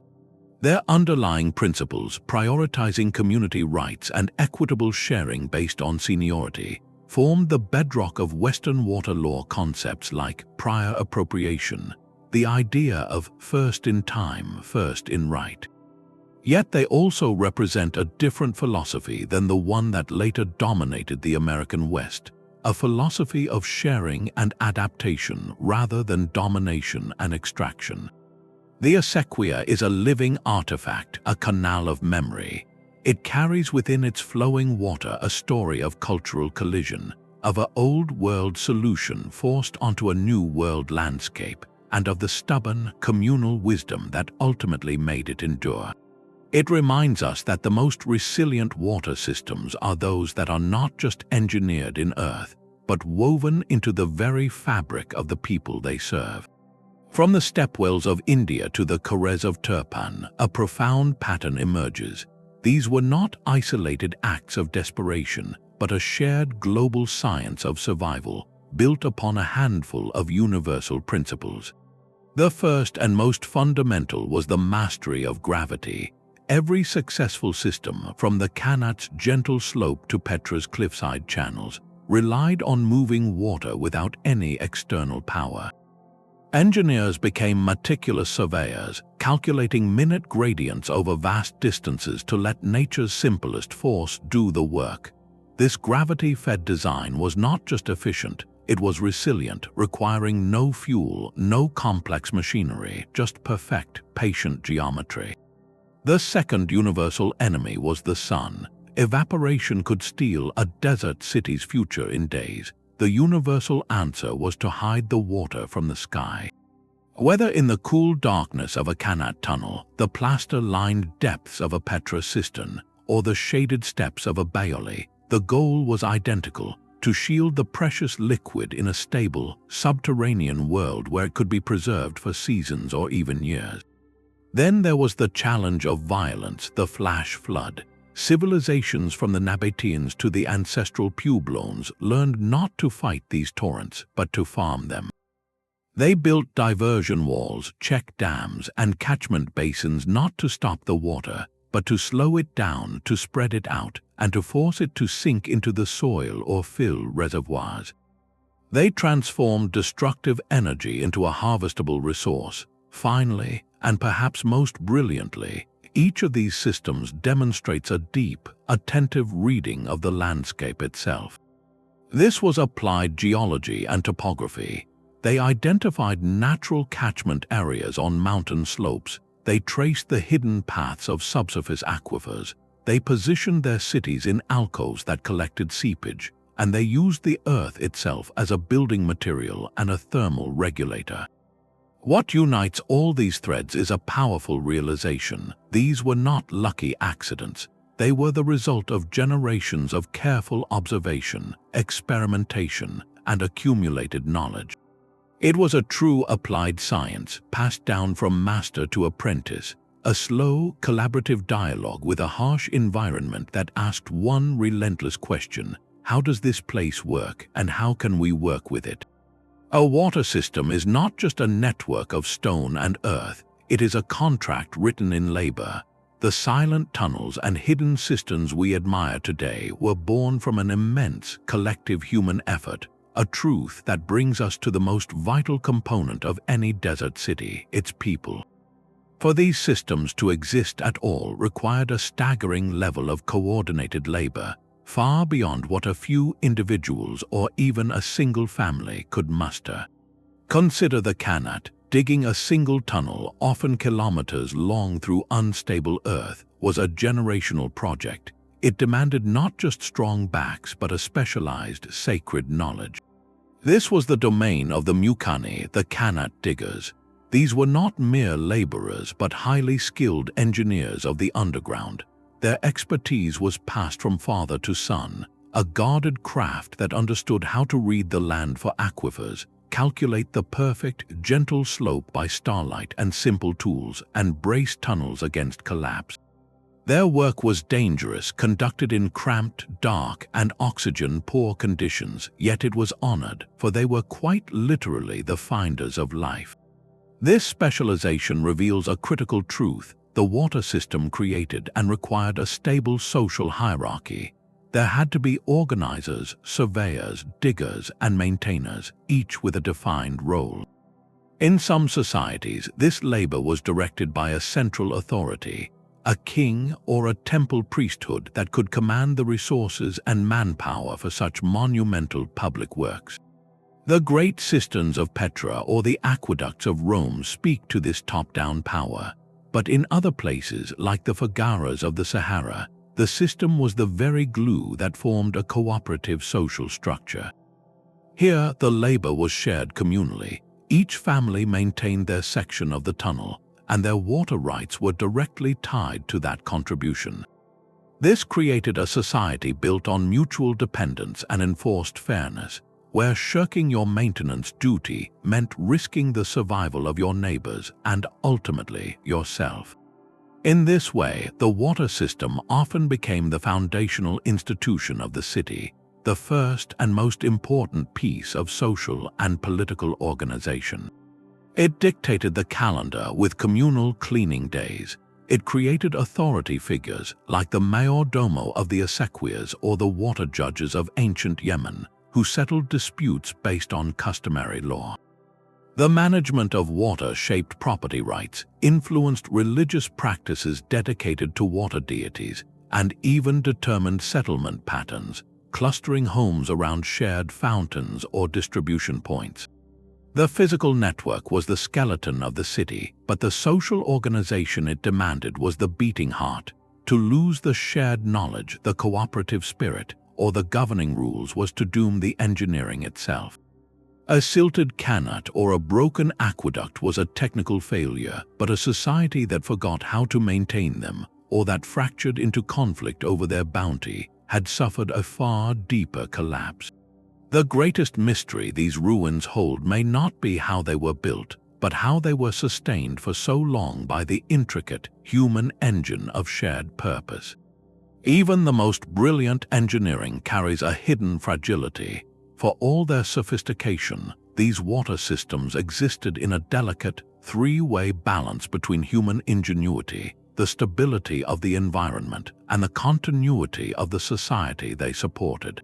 Speaker 1: Their underlying principles, prioritizing community rights and equitable sharing based on seniority, formed the bedrock of Western water law concepts like prior appropriation, the idea of first in time, first in right. Yet they also represent a different philosophy than the one that later dominated the American West, a philosophy of sharing and adaptation rather than domination and extraction. The Acequia is a living artifact, a canal of memory. It carries within its flowing water a story of cultural collision, of an old-world solution forced onto a new-world landscape, and of the stubborn, communal wisdom that ultimately made it endure. It reminds us that the most resilient water systems are those that are not just engineered in earth, but woven into the very fabric of the people they serve. From the stepwells of India to the Kores of Turpan, a profound pattern emerges. These were not isolated acts of desperation, but a shared global science of survival, built upon a handful of universal principles. The first and most fundamental was the mastery of gravity. Every successful system, from the Qanat's gentle slope to Petra's cliffside channels, relied on moving water without any external power. Engineers became meticulous surveyors, calculating minute gradients over vast distances to let nature's simplest force do the work. This gravity-fed design was not just efficient, it was resilient, requiring no fuel, no complex machinery, just perfect, patient geometry. The second universal enemy was the sun. Evaporation could steal a desert city's future in days. The universal answer was to hide the water from the sky. Whether in the cool darkness of a Qanat tunnel, the plaster-lined depths of a Petra cistern, or the shaded steps of a Baori, the goal was identical: to shield the precious liquid in a stable, subterranean world where it could be preserved for seasons or even years. Then there was the challenge of violence, the flash flood. Civilizations from the Nabateans to the ancestral Puebloans learned not to fight these torrents, but to farm them. They built diversion walls, check dams, and catchment basins not to stop the water, but to slow it down, to spread it out, and to force it to sink into the soil or fill reservoirs. They transformed destructive energy into a harvestable resource. Finally, and perhaps most brilliantly, each of these systems demonstrates a deep, attentive reading of the landscape itself. This was applied geology and topography. They identified natural catchment areas on mountain slopes. They traced the hidden paths of subsurface aquifers. They positioned their cities in alcoves that collected seepage, and they used the earth itself as a building material and a thermal regulator. What unites all these threads is a powerful realization. These were not lucky accidents. They were the result of generations of careful observation, experimentation, and accumulated knowledge. It was a true applied science, passed down from master to apprentice, a slow, collaborative dialogue with a harsh environment that asked one relentless question: how does this place work, and how can we work with it? A water system is not just a network of stone and earth, it is a contract written in labor. The silent tunnels and hidden cisterns we admire today were born from an immense collective human effort, a truth that brings us to the most vital component of any desert city, its people. For these systems to exist at all required a staggering level of coordinated labor, far beyond what a few individuals or even a single family could muster. Consider the Qanat. Digging a single tunnel, often kilometers long through unstable earth, was a generational project. It demanded not just strong backs but a specialized, sacred knowledge. This was the domain of the Mukani, the Qanat diggers. These were not mere laborers but highly skilled engineers of the underground. Their expertise was passed from father to son, a guarded craft that understood how to read the land for aquifers, calculate the perfect, gentle slope by starlight and simple tools, and brace tunnels against collapse. Their work was dangerous, conducted in cramped, dark, and oxygen-poor conditions, yet it was honored, for they were quite literally the finders of life. This specialization reveals a critical truth. The water system created and required a stable social hierarchy. There had to be organizers, surveyors, diggers, and maintainers, each with a defined role. In some societies, this labor was directed by a central authority, a king or a temple priesthood that could command the resources and manpower for such monumental public works. The great cisterns of Petra or the aqueducts of Rome speak to this top-down power. But in other places, like the foggaras of the Sahara, The system was the very glue that formed a cooperative social structure. Here, the labor was shared communally. Each family maintained their section of the tunnel, and their water rights were directly tied to that contribution. This created a society built on mutual dependence and enforced fairness, where shirking your maintenance duty meant risking the survival of your neighbors and ultimately yourself. In this way, the water system often became the foundational institution of the city, the first and most important piece of social and political organization. It dictated the calendar with communal cleaning days. It created authority figures like the mayor domo of the Acequias or the water judges of ancient Yemen, who settled disputes based on customary law. The management of water shaped property rights, influenced religious practices dedicated to water deities, and even determined settlement patterns, clustering homes around shared fountains or distribution points. The physical network was the skeleton of the city, but the social organization it demanded was the beating heart. To lose the shared knowledge, the cooperative spirit, or the governing rules was to doom the engineering itself. A silted qanat or a broken aqueduct was a technical failure, but a society that forgot how to maintain them, or that fractured into conflict over their bounty, had suffered a far deeper collapse. The greatest mystery these ruins hold may not be how they were built, but how they were sustained for so long by the intricate human engine of shared purpose. Even the most brilliant engineering carries a hidden fragility. For all their sophistication, these water systems existed in a delicate, three-way balance between human ingenuity, the stability of the environment, and the continuity of the society they supported.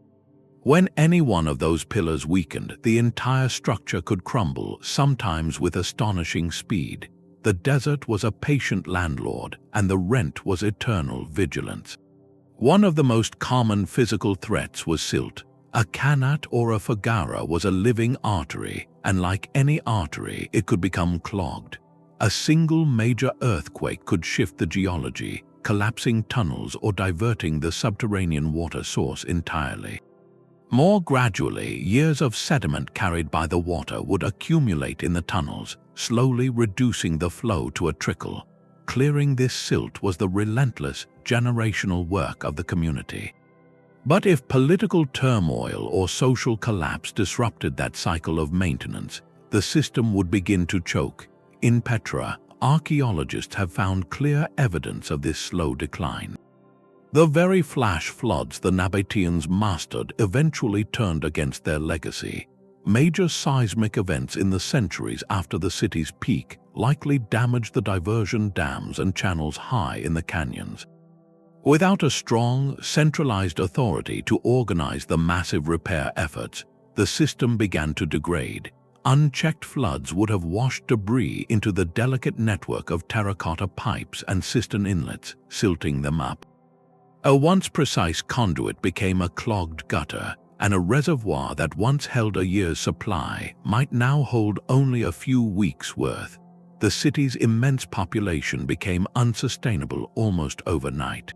Speaker 1: When any one of those pillars weakened, the entire structure could crumble, sometimes with astonishing speed. The desert was a patient landlord, and the rent was eternal vigilance. One of the most common physical threats was silt. A qanat or a foggara was a living artery, and like any artery, it could become clogged. A single major earthquake could shift the geology, collapsing tunnels or diverting the subterranean water source entirely. More gradually, years of sediment carried by the water would accumulate in the tunnels, slowly reducing the flow to a trickle. Clearing this silt was the relentless, generational work of the community. But if political turmoil or social collapse disrupted that cycle of maintenance, the system would begin to choke. In Petra, archaeologists have found clear evidence of this slow decline. The very flash floods the Nabateans mastered eventually turned against their legacy. Major seismic events in the centuries after the city's peak likely damaged the diversion dams and channels high in the canyons. Without a strong, centralized authority to organize the massive repair efforts, the system began to degrade. Unchecked floods would have washed debris into the delicate network of terracotta pipes and cistern inlets, silting them up. A once precise conduit became a clogged gutter, and a reservoir that once held a year's supply might now hold only a few weeks' worth. The city's immense population became unsustainable almost overnight.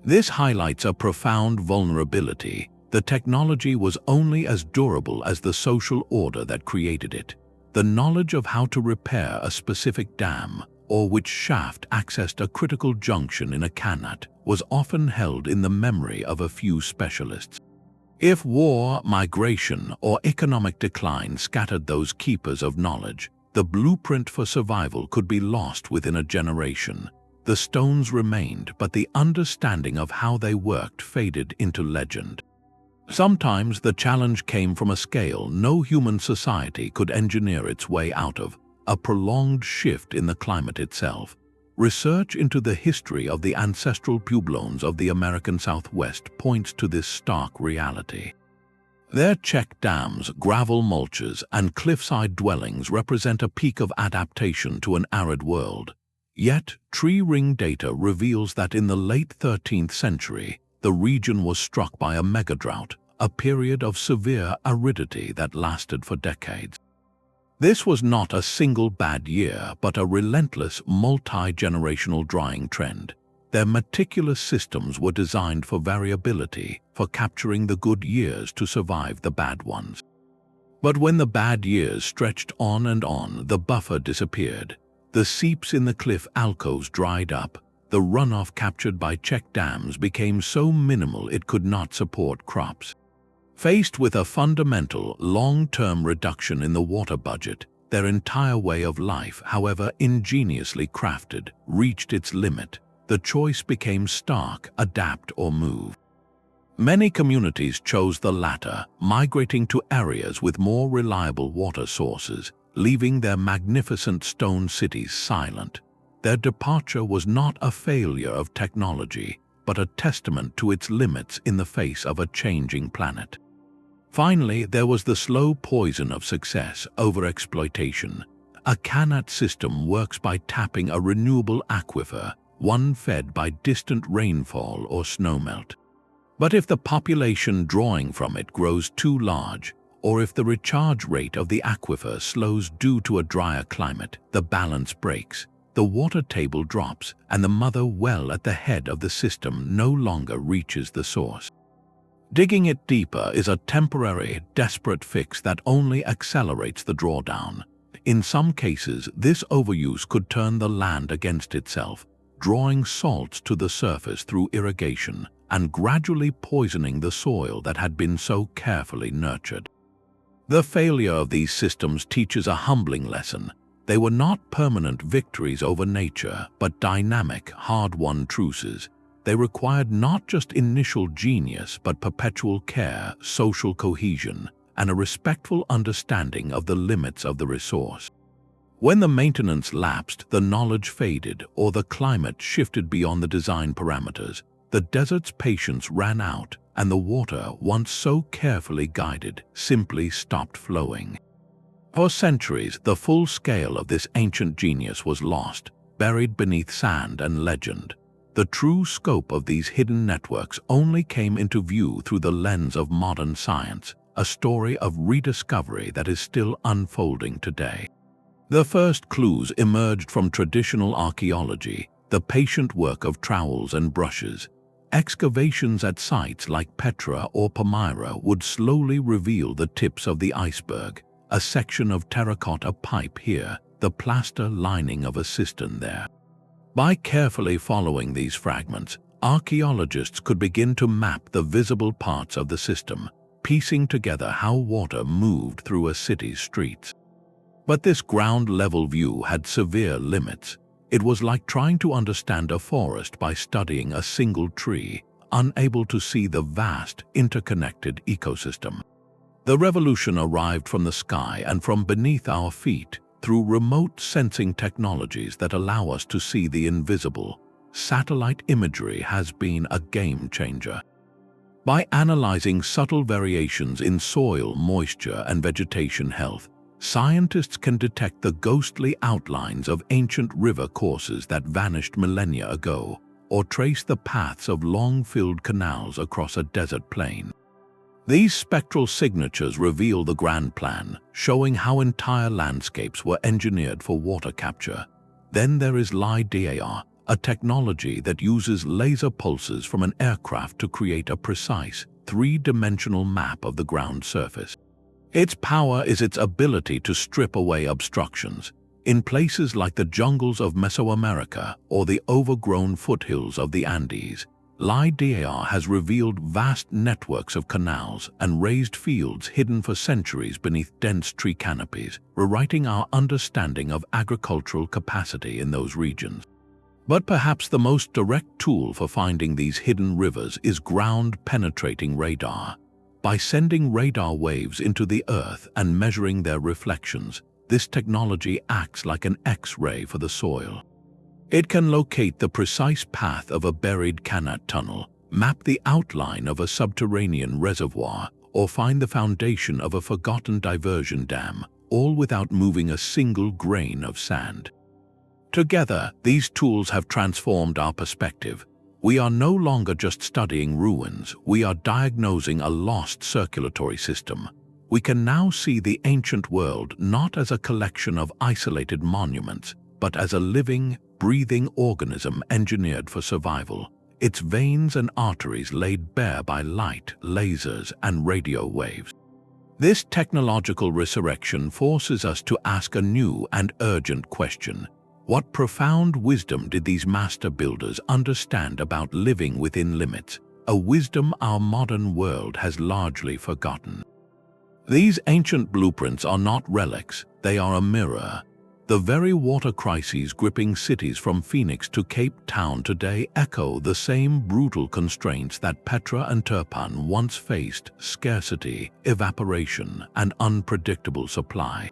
Speaker 1: This highlights a profound vulnerability. The technology was only as durable as the social order that created it. The knowledge of how to repair a specific dam, or which shaft accessed a critical junction in a qanat, was often held in the memory of a few specialists. If war, migration, or economic decline scattered those keepers of knowledge, the blueprint for survival could be lost within a generation. The stones remained, but the understanding of how they worked faded into legend. Sometimes the challenge came from a scale no human society could engineer its way out of, a prolonged shift in the climate itself. Research into the history of the ancestral pueblones of the American Southwest points to this stark reality. Their check dams, gravel mulches, and cliffside dwellings represent a peak of adaptation to an arid world. Yet, tree ring data reveals that in the late 13th century, the region was struck by a mega-drought, a period of severe aridity that lasted for decades. This was not a single bad year, but a relentless, multi-generational drying trend. Their meticulous systems were designed for variability, for capturing the good years to survive the bad ones. But when the bad years stretched on and on, the buffer disappeared. The seeps in the cliff alcoves dried up. The runoff captured by check dams became so minimal it could not support crops. Faced with a fundamental, long-term reduction in the water budget, their entire way of life, however ingeniously crafted, reached its limit. The choice became stark: adapt or move. Many communities chose the latter, migrating to areas with more reliable water sources, leaving their magnificent stone cities silent. Their departure was not a failure of technology, but a testament to its limits in the face of a changing planet. Finally, there was the slow poison of success: overexploitation. A qanat system works by tapping a renewable aquifer, one fed by distant rainfall or snowmelt. But if the population drawing from it grows too large, or if the recharge rate of the aquifer slows due to a drier climate, the balance breaks. The water table drops, and the mother well at the head of the system no longer reaches the source. Digging it deeper is a temporary, desperate fix that only accelerates the drawdown. In some cases, this overuse could turn the land against itself, drawing salts to the surface through irrigation and gradually poisoning the soil that had been so carefully nurtured. The failure of these systems teaches a humbling lesson. They were not permanent victories over nature, but dynamic, hard-won truces. They required not just initial genius, but perpetual care, social cohesion, and a respectful understanding of the limits of the resource. When the maintenance lapsed, the knowledge faded, or the climate shifted beyond the design parameters, the desert's patience ran out, and the water, once so carefully guided, simply stopped flowing. For centuries, the full scale of this ancient genius was lost, buried beneath sand and legend. The true scope of these hidden networks only came into view through the lens of modern science, a story of rediscovery that is still unfolding today. The first clues emerged from traditional archaeology, the patient work of trowels and brushes. Excavations at sites like Petra or Palmyra would slowly reveal the tips of the iceberg, a section of terracotta pipe here, the plaster lining of a cistern there. By carefully following these fragments, archaeologists could begin to map the visible parts of the system, piecing together how water moved through a city's streets. But this ground-level view had severe limits. It was like trying to understand a forest by studying a single tree, unable to see the vast, interconnected ecosystem. The revolution arrived from the sky and from beneath our feet, through remote sensing technologies that allow us to see the invisible. Satellite imagery has been a game changer. By analyzing subtle variations in soil moisture and vegetation health, scientists can detect the ghostly outlines of ancient river courses that vanished millennia ago, or trace the paths of long-filled canals across a desert plain. These spectral signatures reveal the grand plan, showing how entire landscapes were engineered for water capture. Then there is LiDAR, a technology that uses laser pulses from an aircraft to create a precise, three-dimensional map of the ground surface. Its power is its ability to strip away obstructions. In places like the jungles of Mesoamerica or the overgrown foothills of the Andes, LiDAR has revealed vast networks of canals and raised fields hidden for centuries beneath dense tree canopies, rewriting our understanding of agricultural capacity in those regions. But perhaps the most direct tool for finding these hidden rivers is ground-penetrating radar. By sending radar waves into the earth and measuring their reflections, this technology acts like an X-ray for the soil. It can locate the precise path of a buried qanat tunnel, map the outline of a subterranean reservoir, or find the foundation of a forgotten diversion dam, all without moving a single grain of sand. Together, these tools have transformed our perspective. We are no longer just studying ruins, we are diagnosing a lost circulatory system. We can now see the ancient world not as a collection of isolated monuments, but as a living, breathing organism engineered for survival, its veins and arteries laid bare by light, lasers, and radio waves. This technological resurrection forces us to ask a new and urgent question. What profound wisdom did these master builders understand about living within limits, a wisdom our modern world has largely forgotten? These ancient blueprints are not relics, they are a mirror. The very water crises gripping cities from Phoenix to Cape Town today echo the same brutal constraints that Petra and Turpan once faced: scarcity, evaporation, and unpredictable supply.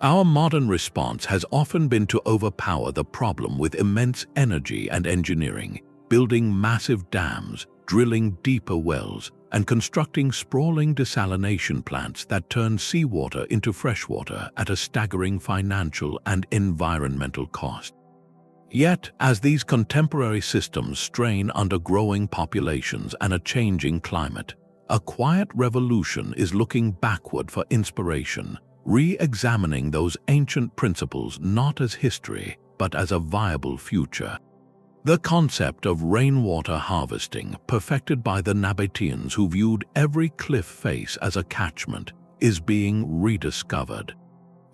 Speaker 1: Our modern response has often been to overpower the problem with immense energy and engineering, building massive dams, drilling deeper wells, and constructing sprawling desalination plants that turn seawater into freshwater at a staggering financial and environmental cost. Yet, as these contemporary systems strain under growing populations and a changing climate, a quiet revolution is looking backward for inspiration, re-examining those ancient principles not as history, but as a viable future. The concept of rainwater harvesting, perfected by the Nabateans who viewed every cliff face as a catchment, is being rediscovered.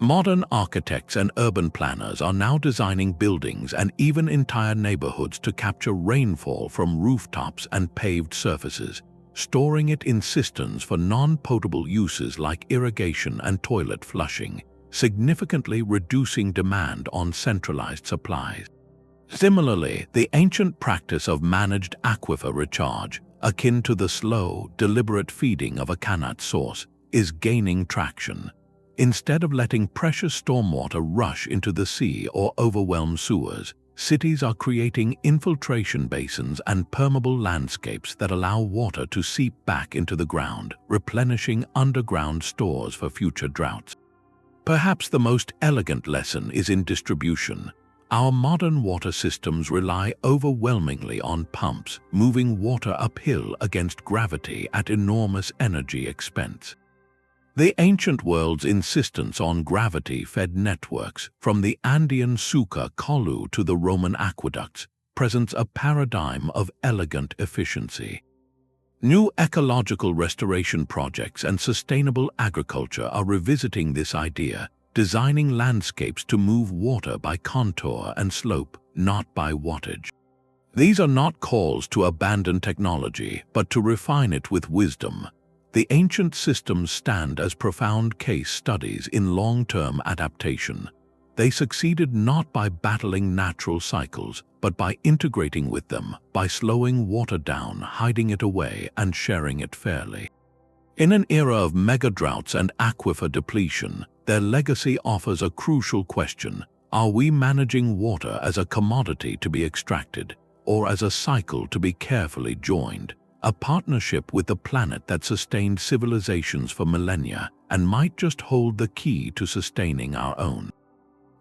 Speaker 1: Modern architects and urban planners are now designing buildings and even entire neighborhoods to capture rainfall from rooftops and paved surfaces, storing it in cisterns for non-potable uses like irrigation and toilet flushing, significantly reducing demand on centralized supplies. Similarly, the ancient practice of managed aquifer recharge, akin to the slow, deliberate feeding of a qanat source, is gaining traction. Instead of letting precious stormwater rush into the sea or overwhelm sewers, cities are creating infiltration basins and permeable landscapes that allow water to seep back into the ground, replenishing underground stores for future droughts. Perhaps the most elegant lesson is in distribution. Our modern water systems rely overwhelmingly on pumps, moving water uphill against gravity at enormous energy expense. The ancient world's insistence on gravity-fed networks, from the Andean Suca Kolu to the Roman aqueducts, presents a paradigm of elegant efficiency. New ecological restoration projects and sustainable agriculture are revisiting this idea, designing landscapes to move water by contour and slope, not by wattage. These are not calls to abandon technology, but to refine it with wisdom. The ancient systems stand as profound case studies in long-term adaptation. They succeeded not by battling natural cycles, but by integrating with them, by slowing water down, hiding it away, and sharing it fairly. In an era of mega-droughts and aquifer depletion, their legacy offers a crucial question: are we managing water as a commodity to be extracted, or as a cycle to be carefully joined? A partnership with the planet that sustained civilizations for millennia and might just hold the key to sustaining our own.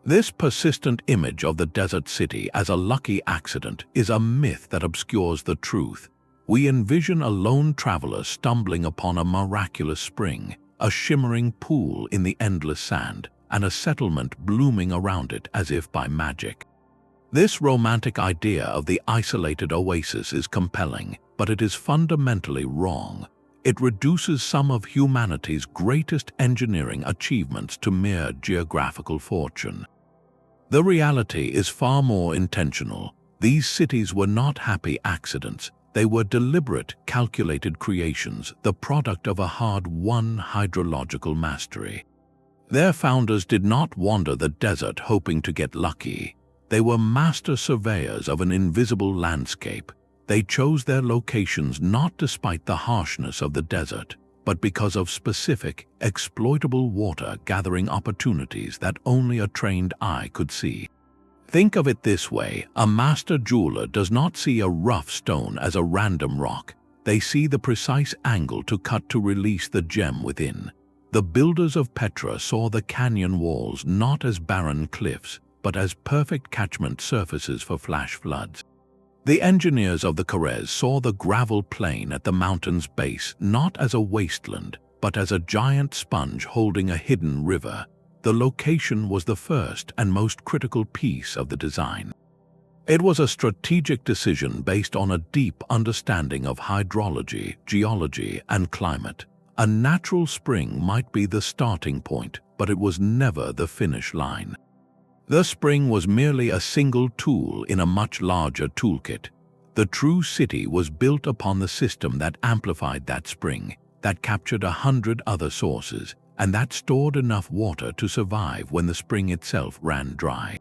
Speaker 1: This persistent image of the desert city as a lucky accident is a myth that obscures the truth. We envision a lone traveler stumbling upon a miraculous spring, a shimmering pool in the endless sand, and a settlement blooming around it as if by magic. This romantic idea of the isolated oasis is compelling, but it is fundamentally wrong. It reduces some of humanity's greatest engineering achievements to mere geographical fortune. The reality is far more intentional. These cities were not happy accidents. They were deliberate, calculated creations, the product of a hard-won hydrological mastery. Their founders did not wander the desert hoping to get lucky. They were master surveyors of an invisible landscape. They chose their locations not despite the harshness of the desert, but because of specific, exploitable water-gathering opportunities that only a trained eye could see. Think of it this way: a master jeweler does not see a rough stone as a random rock. They see the precise angle to cut to release the gem within. The builders of Petra saw the canyon walls not as barren cliffs, but as perfect catchment surfaces for flash floods. The engineers of the Carrez saw the gravel plain at the mountain's base not as a wasteland, but as a giant sponge holding a hidden river. The location was the first and most critical piece of the design. It was a strategic decision based on a deep understanding of hydrology, geology, and climate. A natural spring might be the starting point, but it was never the finish line. The spring was merely a single tool in a much larger toolkit. The true city was built upon the system that amplified that spring, that captured 100 other sources, and that stored enough water to survive when the spring itself ran dry.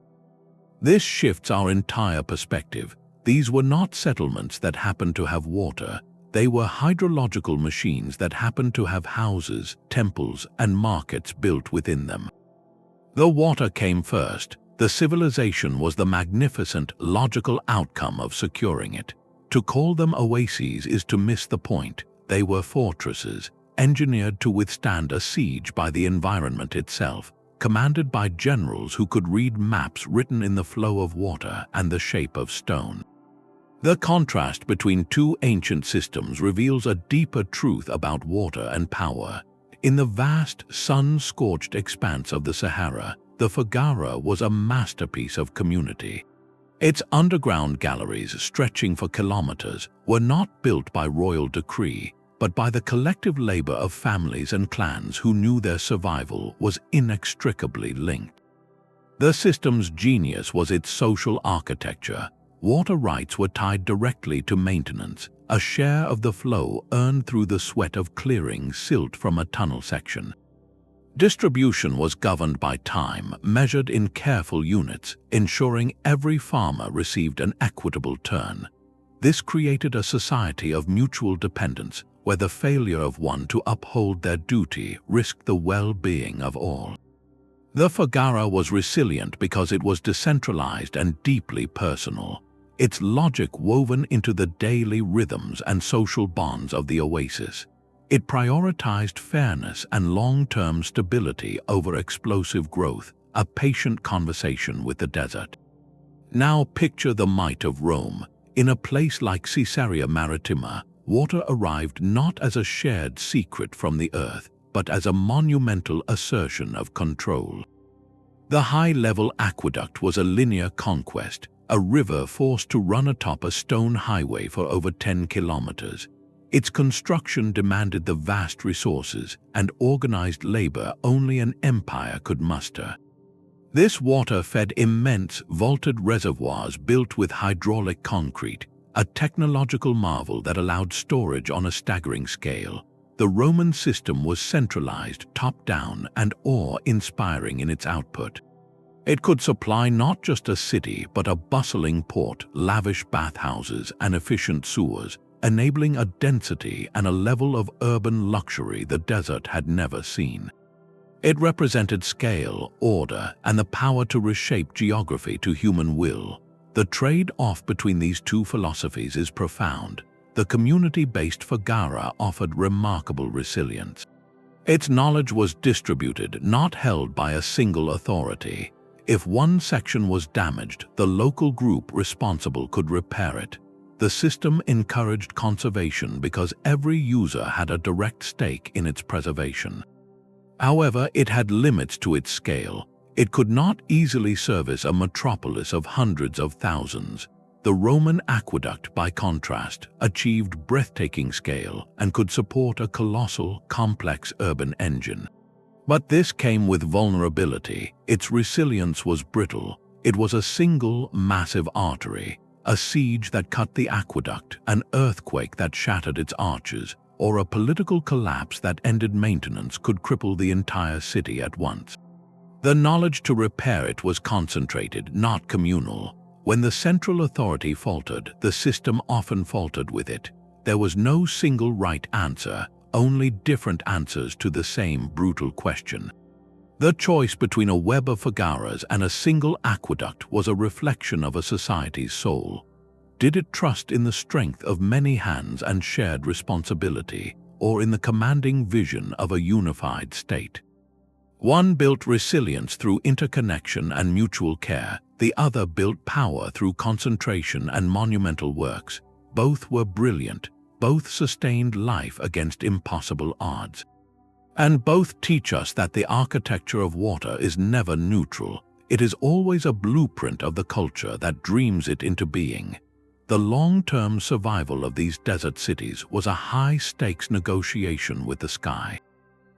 Speaker 1: This shifts our entire perspective. These were not settlements that happened to have water. They were hydrological machines that happened to have houses, temples, and markets built within them. The water came first. The civilization was the magnificent, logical outcome of securing it. To call them oases is to miss the point. They were fortresses, engineered to withstand a siege by the environment itself, commanded by generals who could read maps written in the flow of water and the shape of stone. The contrast between two ancient systems reveals a deeper truth about water and power. In the vast, sun-scorched expanse of the Sahara, the Foggara was a masterpiece of community. Its underground galleries, stretching for kilometers, were not built by royal decree, but by the collective labor of families and clans who knew their survival was inextricably linked. The system's genius was its social architecture. Water rights were tied directly to maintenance, a share of the flow earned through the sweat of clearing silt from a tunnel section. Distribution was governed by time, measured in careful units, ensuring every farmer received an equitable turn. This created a society of mutual dependence, where the failure of one to uphold their duty risked the well-being of all. The Foggara was resilient because it was decentralized and deeply personal, its logic woven into the daily rhythms and social bonds of the oasis. It prioritized fairness and long-term stability over explosive growth, a patient conversation with the desert. Now picture the might of Rome. In a place like Caesarea Maritima, water arrived not as a shared secret from the earth, but as a monumental assertion of control. The high-level aqueduct was a linear conquest, a river forced to run atop a stone highway for over 10 kilometers. Its construction demanded the vast resources and organized labor only an empire could muster. This water fed immense vaulted reservoirs built with hydraulic concrete, a technological marvel that allowed storage on a staggering scale. The Roman system was centralized, top-down, and awe-inspiring in its output. It could supply not just a city, but a bustling port, lavish bathhouses, and efficient sewers, enabling a density and a level of urban luxury the desert had never seen. It represented scale, order, and the power to reshape geography to human will. The trade-off between these two philosophies is profound. The community-based Foggara offered remarkable resilience. Its knowledge was distributed, not held by a single authority. If one section was damaged, the local group responsible could repair it. The system encouraged conservation because every user had a direct stake in its preservation. However, it had limits to its scale. It could not easily service a metropolis of hundreds of thousands. The Roman aqueduct, by contrast, achieved breathtaking scale and could support a colossal, complex urban engine. But this came with vulnerability. Its resilience was brittle. It was a single, massive artery. A siege that cut the aqueduct, an earthquake that shattered its arches, or a political collapse that ended maintenance could cripple the entire city at once. The knowledge to repair it was concentrated, not communal. When the central authority faltered, the system often faltered with it. There was no single right answer, only different answers to the same brutal question. The choice between a web of foggaras and a single aqueduct was a reflection of a society's soul. Did it trust in the strength of many hands and shared responsibility, or in the commanding vision of a unified state? One built resilience through interconnection and mutual care, the other built power through concentration and monumental works. Both were brilliant, both sustained life against impossible odds. And both teach us that the architecture of water is never neutral. It is always a blueprint of the culture that dreams it into being. The long-term survival of these desert cities was a high-stakes negotiation with the sky.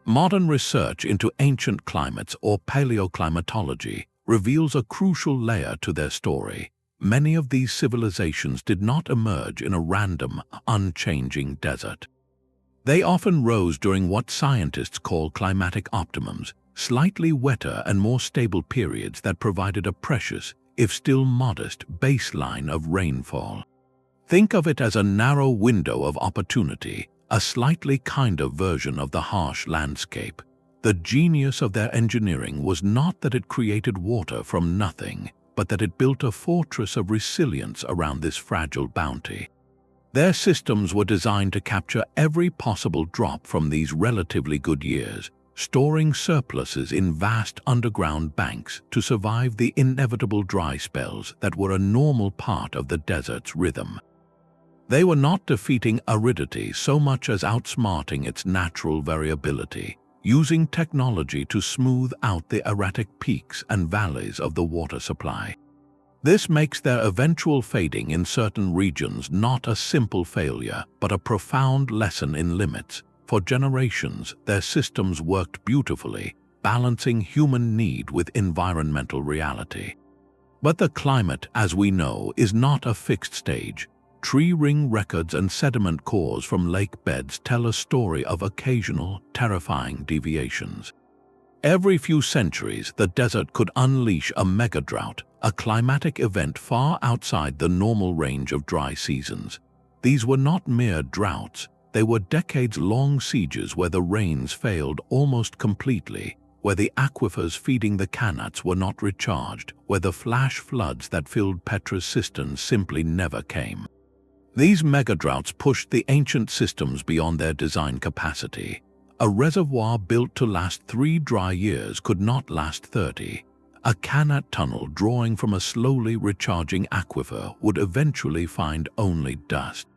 Speaker 1: Modern research into ancient climates or paleoclimatology reveals a crucial layer to their story. Many of these civilizations did not emerge in a random, unchanging desert. They often rose during what scientists call climatic optimums, slightly wetter and more stable periods that provided a precious, if still modest, baseline of rainfall. Think of it as a narrow window of opportunity, a slightly kinder version of the harsh landscape. The genius of their engineering was not that it created water from nothing, but that it built a fortress of resilience around this fragile bounty. Their systems were designed to capture every possible drop from these relatively good years, storing surpluses in vast underground banks to survive the inevitable dry spells that were a normal part of the desert's rhythm. They were not defeating aridity so much as outsmarting its natural variability, using technology to smooth out the erratic peaks and valleys of the water supply. This makes their eventual fading in certain regions not a simple failure, but a profound lesson in limits. For generations, their systems worked beautifully, balancing human need with environmental reality. But the climate, as we know, is not a fixed stage. Tree ring records and sediment cores from lake beds tell a story of occasional, terrifying deviations. Every few centuries, the desert could unleash a mega-drought, a climatic event far outside the normal range of dry seasons. These were not mere droughts. They were decades-long sieges where the rains failed almost completely, where the aquifers feeding the qanats were not recharged, where the flash floods that filled Petra's cisterns simply never came. These mega-droughts pushed the ancient systems beyond their design capacity. A reservoir built to last 3 dry years could not last 30. A qanat tunnel drawing from a slowly recharging aquifer would eventually find only dust.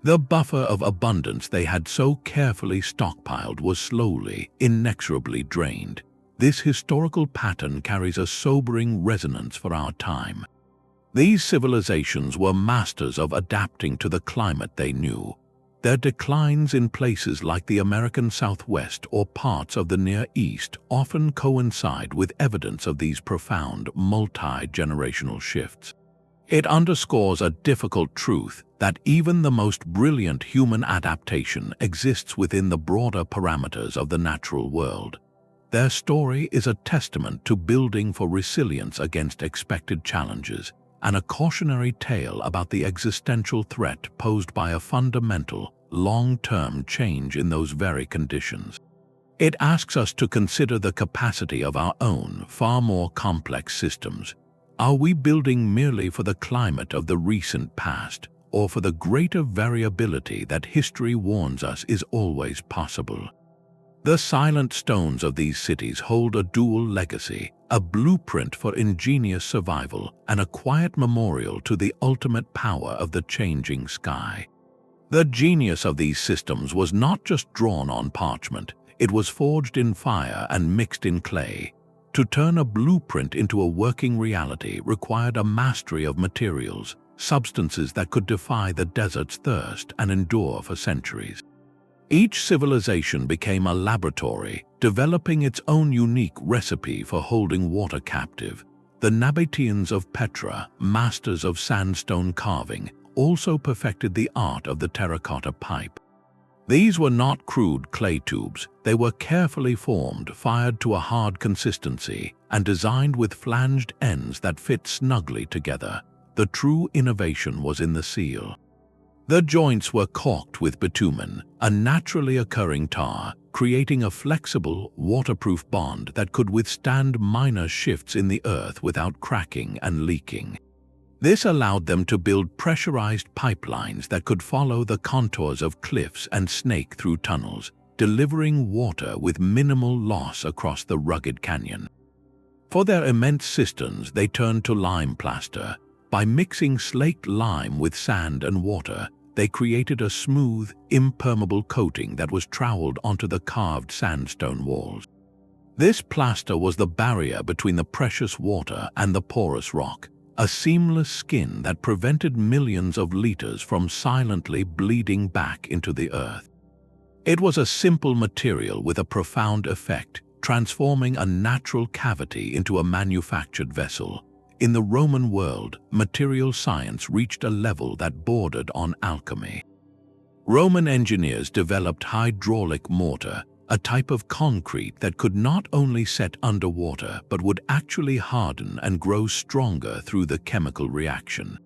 Speaker 1: The buffer of abundance they had so carefully stockpiled was slowly, inexorably drained. This historical pattern carries a sobering resonance for our time. These civilizations were masters of adapting to the climate they knew. Their declines in places like the American Southwest or parts of the Near East often coincide with evidence of these profound, multi-generational shifts. It underscores a difficult truth that even the most brilliant human adaptation exists within the broader parameters of the natural world. Their story is a testament to building for resilience against expected challenges, and a cautionary tale about the existential threat posed by a fundamental, long-term change in those very conditions. It asks us to consider the capacity of our own, far more complex systems. Are we building merely for the climate of the recent past, or for the greater variability that history warns us is always possible? The silent stones of these cities hold a dual legacy, a blueprint for ingenious survival and a quiet memorial to the ultimate power of the changing sky. The genius of these systems was not just drawn on parchment, it was forged in fire and mixed in clay. To turn a blueprint into a working reality required a mastery of materials, substances that could defy the desert's thirst and endure for centuries. Each civilization became a laboratory, developing its own unique recipe for holding water captive. The Nabateans of Petra, masters of sandstone carving, also perfected the art of the terracotta pipe. These were not crude clay tubes. They were carefully formed, fired to a hard consistency, and designed with flanged ends that fit snugly together. The true innovation was in the seal. The joints were caulked with bitumen, a naturally occurring tar, creating a flexible, waterproof bond that could withstand minor shifts in the earth without cracking and leaking. This allowed them to build pressurized pipelines that could follow the contours of cliffs and snake through tunnels, delivering water with minimal loss across the rugged canyon. For their immense cisterns, they turned to lime plaster. By mixing slaked lime with sand and water, they created a smooth, impermeable coating that was troweled onto the carved sandstone walls. This plaster was the barrier between the precious water and the porous rock, a seamless skin that prevented millions of liters from silently bleeding back into the earth. It was a simple material with a profound effect, transforming a natural cavity into a manufactured vessel. In the Roman world, material science reached a level that bordered on alchemy. Roman engineers developed hydraulic mortar, a type of concrete that could not only set underwater but would actually harden and grow stronger through the chemical reaction.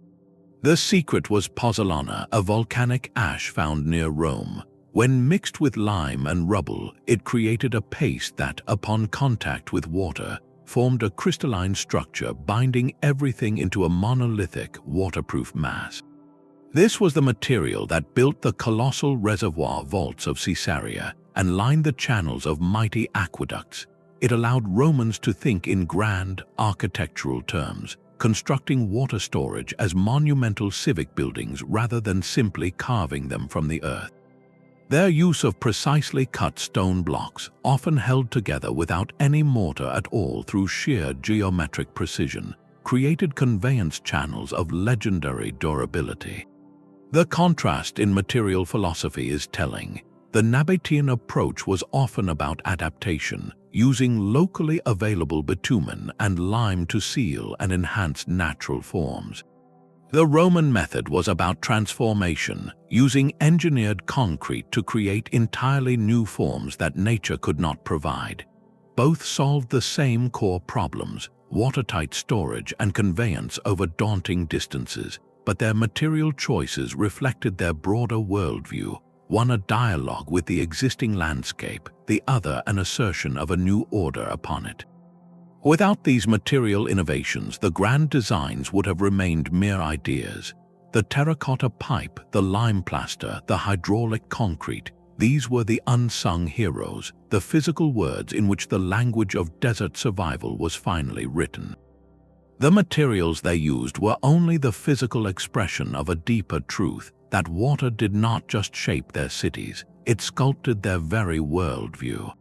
Speaker 1: The secret was pozzolana, a volcanic ash found near Rome. When mixed with lime and rubble, it created a paste that, upon contact with water, formed a crystalline structure binding everything into a monolithic, waterproof mass. This was the material that built the colossal reservoir vaults of Caesarea and lined the channels of mighty aqueducts. It allowed Romans to think in grand, architectural terms, constructing water storage as monumental civic buildings rather than simply carving them from the earth. Their use of precisely cut stone blocks, often held together without any mortar at all through sheer geometric precision, created conveyance channels of legendary durability. The contrast in material philosophy is telling. The Nabatean approach was often about adaptation, using locally available bitumen and lime to seal and enhance natural forms. The Roman method was about transformation, using engineered concrete to create entirely new forms that nature could not provide. Both solved the same core problems, watertight storage and conveyance over daunting distances, but their material choices reflected their broader worldview, one a dialogue with the existing landscape, the other an assertion of a new order upon it. Without these material innovations, the grand designs would have remained mere ideas. The terracotta pipe, the lime plaster, the hydraulic concrete, these were the unsung heroes, the physical words in which the language of desert survival was finally written. The materials they used were only the physical expression of a deeper truth, that water did not just shape their cities, it sculpted their very worldview.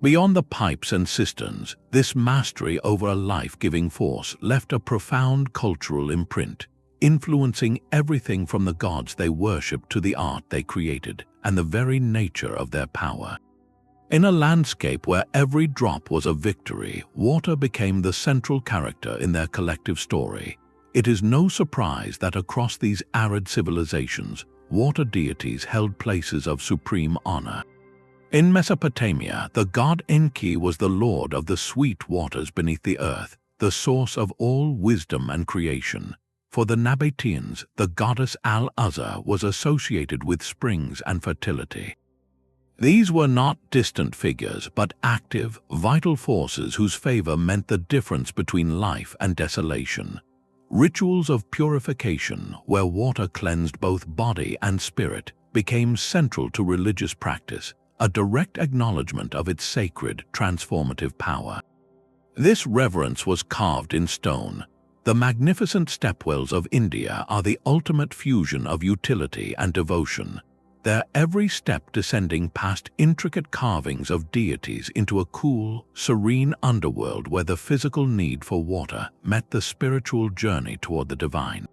Speaker 1: Beyond the pipes and cisterns, this mastery over a life-giving force left a profound cultural imprint, influencing everything from the gods they worshipped to the art they created and the very nature of their power. In a landscape where every drop was a victory, water became the central character in their collective story. It is no surprise that across these arid civilizations, water deities held places of supreme honor. In Mesopotamia, the god Enki was the lord of the sweet waters beneath the earth, the source of all wisdom and creation. For the Nabateans, the goddess Al-Azza was associated with springs and fertility. These were not distant figures, but active, vital forces whose favor meant the difference between life and desolation. Rituals of purification, where water cleansed both body and spirit, became central to religious practice, a direct acknowledgement of its sacred, transformative power. This reverence was carved in stone. The magnificent stepwells of India are the ultimate fusion of utility and devotion, their every step descending past intricate carvings of deities into a cool, serene underworld where the physical need for water met the spiritual journey toward the divine.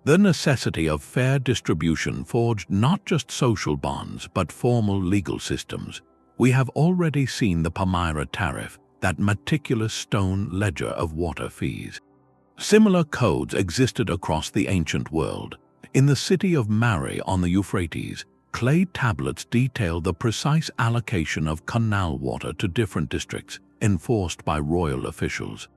Speaker 1: The necessity of fair distribution forged not just social bonds but formal legal systems. We have already seen the Palmyra Tariff, that meticulous stone ledger of water fees. Similar codes existed across the ancient world. In the city of Mari on the Euphrates, clay tablets detail the precise allocation of canal water to different districts, enforced by royal officials.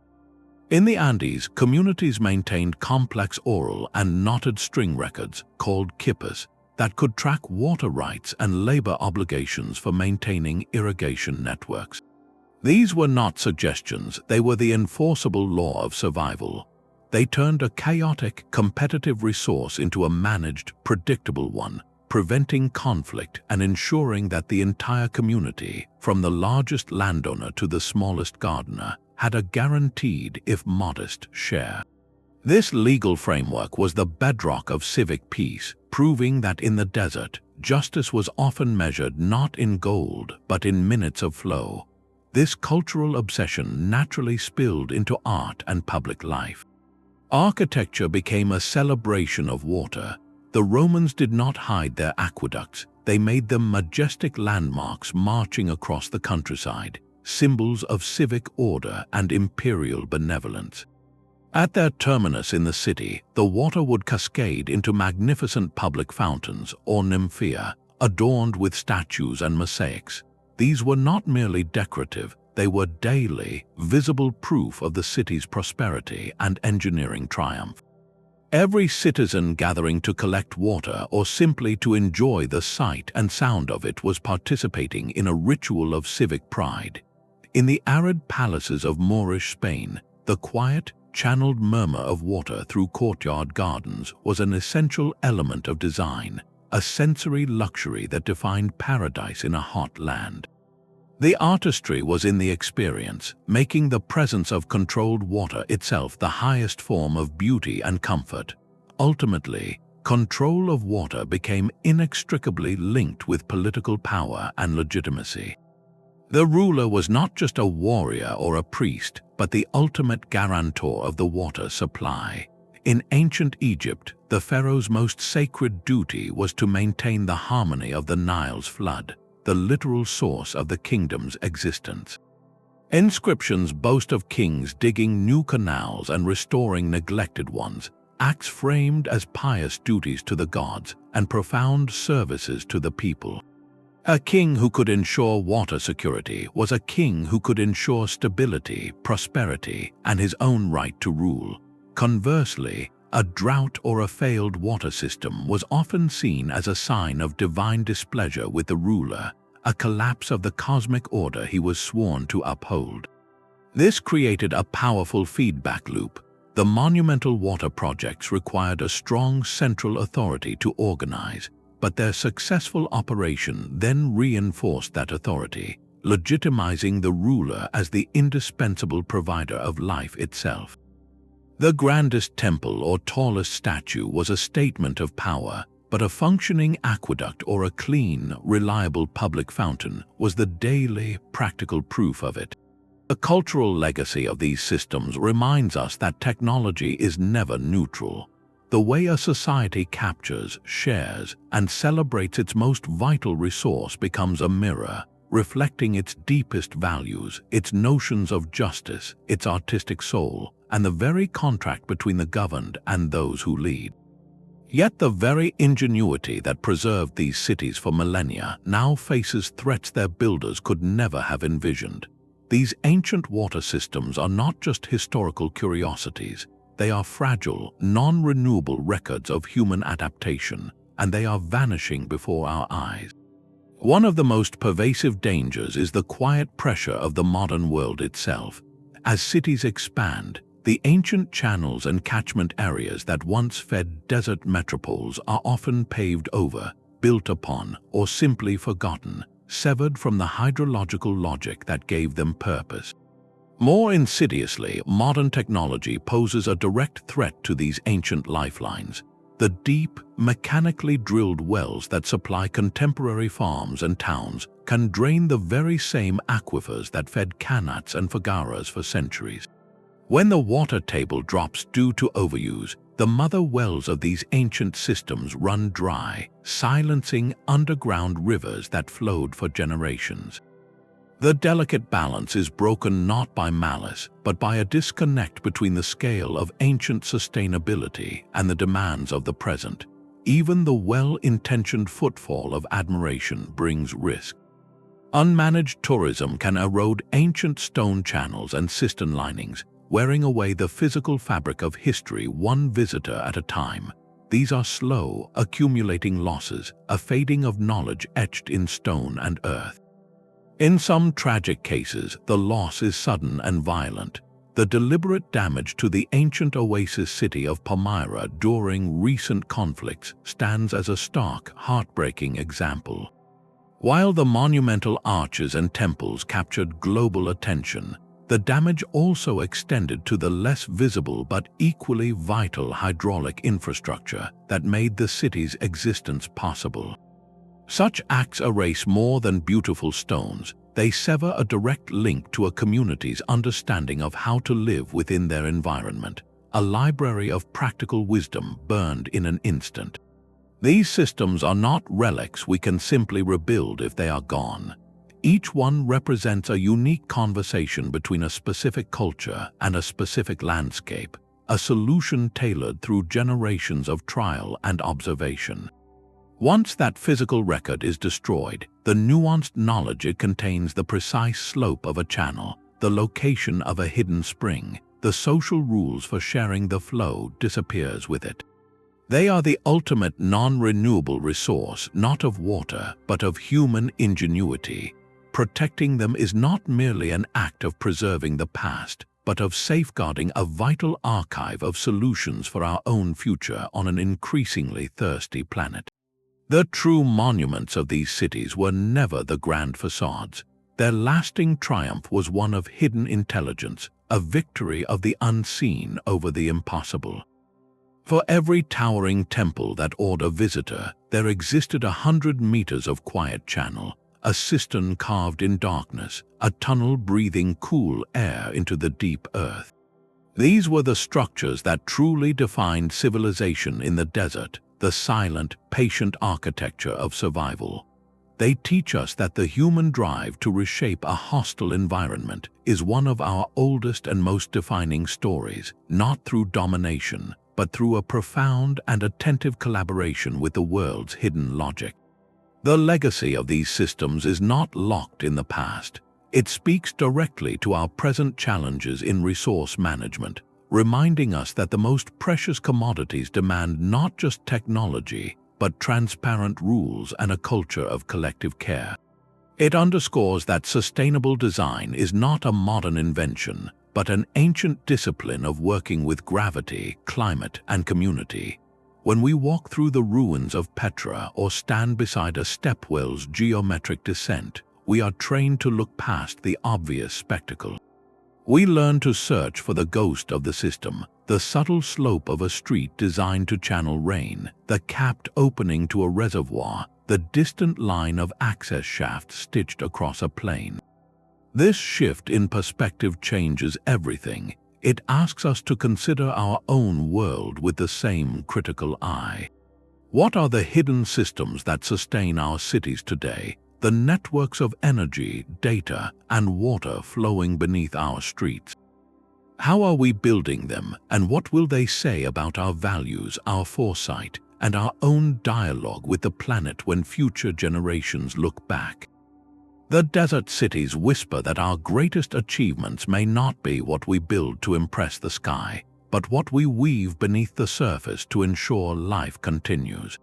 Speaker 1: In the Andes, communities maintained complex oral and knotted string records, called quipus, that could track water rights and labor obligations for maintaining irrigation networks. These were not suggestions, they were the enforceable law of survival. They turned a chaotic, competitive resource into a managed, predictable one, preventing conflict and ensuring that the entire community, from the largest landowner to the smallest gardener, had a guaranteed, if modest, share. This legal framework was the bedrock of civic peace, proving that in the desert, justice was often measured not in gold but in minutes of flow. This cultural obsession naturally spilled into art and public life. Architecture became a celebration of water. The Romans did not hide their aqueducts. They made them majestic landmarks marching across the countryside, symbols of civic order and imperial benevolence. At their terminus in the city, the water would cascade into magnificent public fountains or nymphea, adorned with statues and mosaics. These were not merely decorative, they were daily, visible proof of the city's prosperity and engineering triumph. Every citizen gathering to collect water or simply to enjoy the sight and sound of it was participating in a ritual of civic pride. In the arid palaces of Moorish Spain, the quiet, channeled murmur of water through courtyard gardens was an essential element of design, a sensory luxury that defined paradise in a hot land. The artistry was in the experience, making the presence of controlled water itself the highest form of beauty and comfort. Ultimately, control of water became inextricably linked with political power and legitimacy. The ruler was not just a warrior or a priest, but the ultimate guarantor of the water supply. In ancient Egypt, the pharaoh's most sacred duty was to maintain the harmony of the Nile's flood, the literal source of the kingdom's existence. Inscriptions boast of kings digging new canals and restoring neglected ones, acts framed as pious duties to the gods and profound services to the people. A king who could ensure water security was a king who could ensure stability, prosperity, and his own right to rule. Conversely, a drought or a failed water system was often seen as a sign of divine displeasure with the ruler, a collapse of the cosmic order he was sworn to uphold. This created a powerful feedback loop. The monumental water projects required a strong central authority to organize, but their successful operation then reinforced that authority, legitimizing the ruler as the indispensable provider of life itself. The grandest temple or tallest statue was a statement of power, but a functioning aqueduct or a clean, reliable public fountain was the daily, practical proof of it. The cultural legacy of these systems reminds us that technology is never neutral. The way a society captures, shares, and celebrates its most vital resource becomes a mirror, reflecting its deepest values, its notions of justice, its artistic soul, and the very contract between the governed and those who lead. Yet the very ingenuity that preserved these cities for millennia now faces threats their builders could never have envisioned. These ancient water systems are not just historical curiosities. They are fragile, non-renewable records of human adaptation, and they are vanishing before our eyes. One of the most pervasive dangers is the quiet pressure of the modern world itself. As cities expand, the ancient channels and catchment areas that once fed desert metropoles are often paved over, built upon, or simply forgotten, severed from the hydrological logic that gave them purpose. More insidiously, modern technology poses a direct threat to these ancient lifelines. The deep, mechanically drilled wells that supply contemporary farms and towns can drain the very same aquifers that fed qanats and foggaras for centuries. When the water table drops due to overuse, the mother wells of these ancient systems run dry, silencing underground rivers that flowed for generations. The delicate balance is broken not by malice, but by a disconnect between the scale of ancient sustainability and the demands of the present. Even the well-intentioned footfall of admiration brings risk. Unmanaged tourism can erode ancient stone channels and cistern linings, wearing away the physical fabric of history one visitor at a time. These are slow, accumulating losses, a fading of knowledge etched in stone and earth. In some tragic cases, the loss is sudden and violent. The deliberate damage to the ancient oasis city of Palmyra during recent conflicts stands as a stark, heartbreaking example. While the monumental arches and temples captured global attention, the damage also extended to the less visible but equally vital hydraulic infrastructure that made the city's existence possible. Such acts erase more than beautiful stones. they sever a direct link to a community's understanding of how to live within their environment, a library of practical wisdom burned in an instant. These systems are not relics we can simply rebuild if they are gone. Each one represents a unique conversation between a specific culture and a specific landscape, a solution tailored through generations of trial and observation. Once that physical record is destroyed, the nuanced knowledge it contains, the precise slope of a channel, the location of a hidden spring, the social rules for sharing the flow, disappears with it. They are the ultimate non-renewable resource, not of water, but of human ingenuity. Protecting them is not merely an act of preserving the past, but of safeguarding a vital archive of solutions for our own future on an increasingly thirsty planet. The true monuments of these cities were never the grand facades. Their lasting triumph was one of hidden intelligence, a victory of the unseen over the impossible. For every towering temple that awed a visitor, there existed 100 meters of quiet channel, a cistern carved in darkness, a tunnel breathing cool air into the deep earth. These were the structures that truly defined civilization in the desert, the silent, patient architecture of survival. They teach us that the human drive to reshape a hostile environment is one of our oldest and most defining stories, not through domination, but through a profound and attentive collaboration with the world's hidden logic. The legacy of these systems is not locked in the past. It speaks directly to our present challenges in resource management, reminding us that the most precious commodities demand not just technology, but transparent rules and a culture of collective care. It underscores that sustainable design is not a modern invention, but an ancient discipline of working with gravity, climate, and community. When we walk through the ruins of Petra or stand beside a stepwell's geometric descent, we are trained to look past the obvious spectacle. We learn to search for the ghost of the system, the subtle slope of a street designed to channel rain, the capped opening to a reservoir, the distant line of access shafts stitched across a plain. This shift in perspective changes everything. It asks us to consider our own world with the same critical eye. What are the hidden systems that sustain our cities today? The networks of energy, data, and water flowing beneath our streets. How are we building them, and what will they say about our values, our foresight, and our own dialogue with the planet when future generations look back? The desert cities whisper that our greatest achievements may not be what we build to impress the sky, but what we weave beneath the surface to ensure life continues.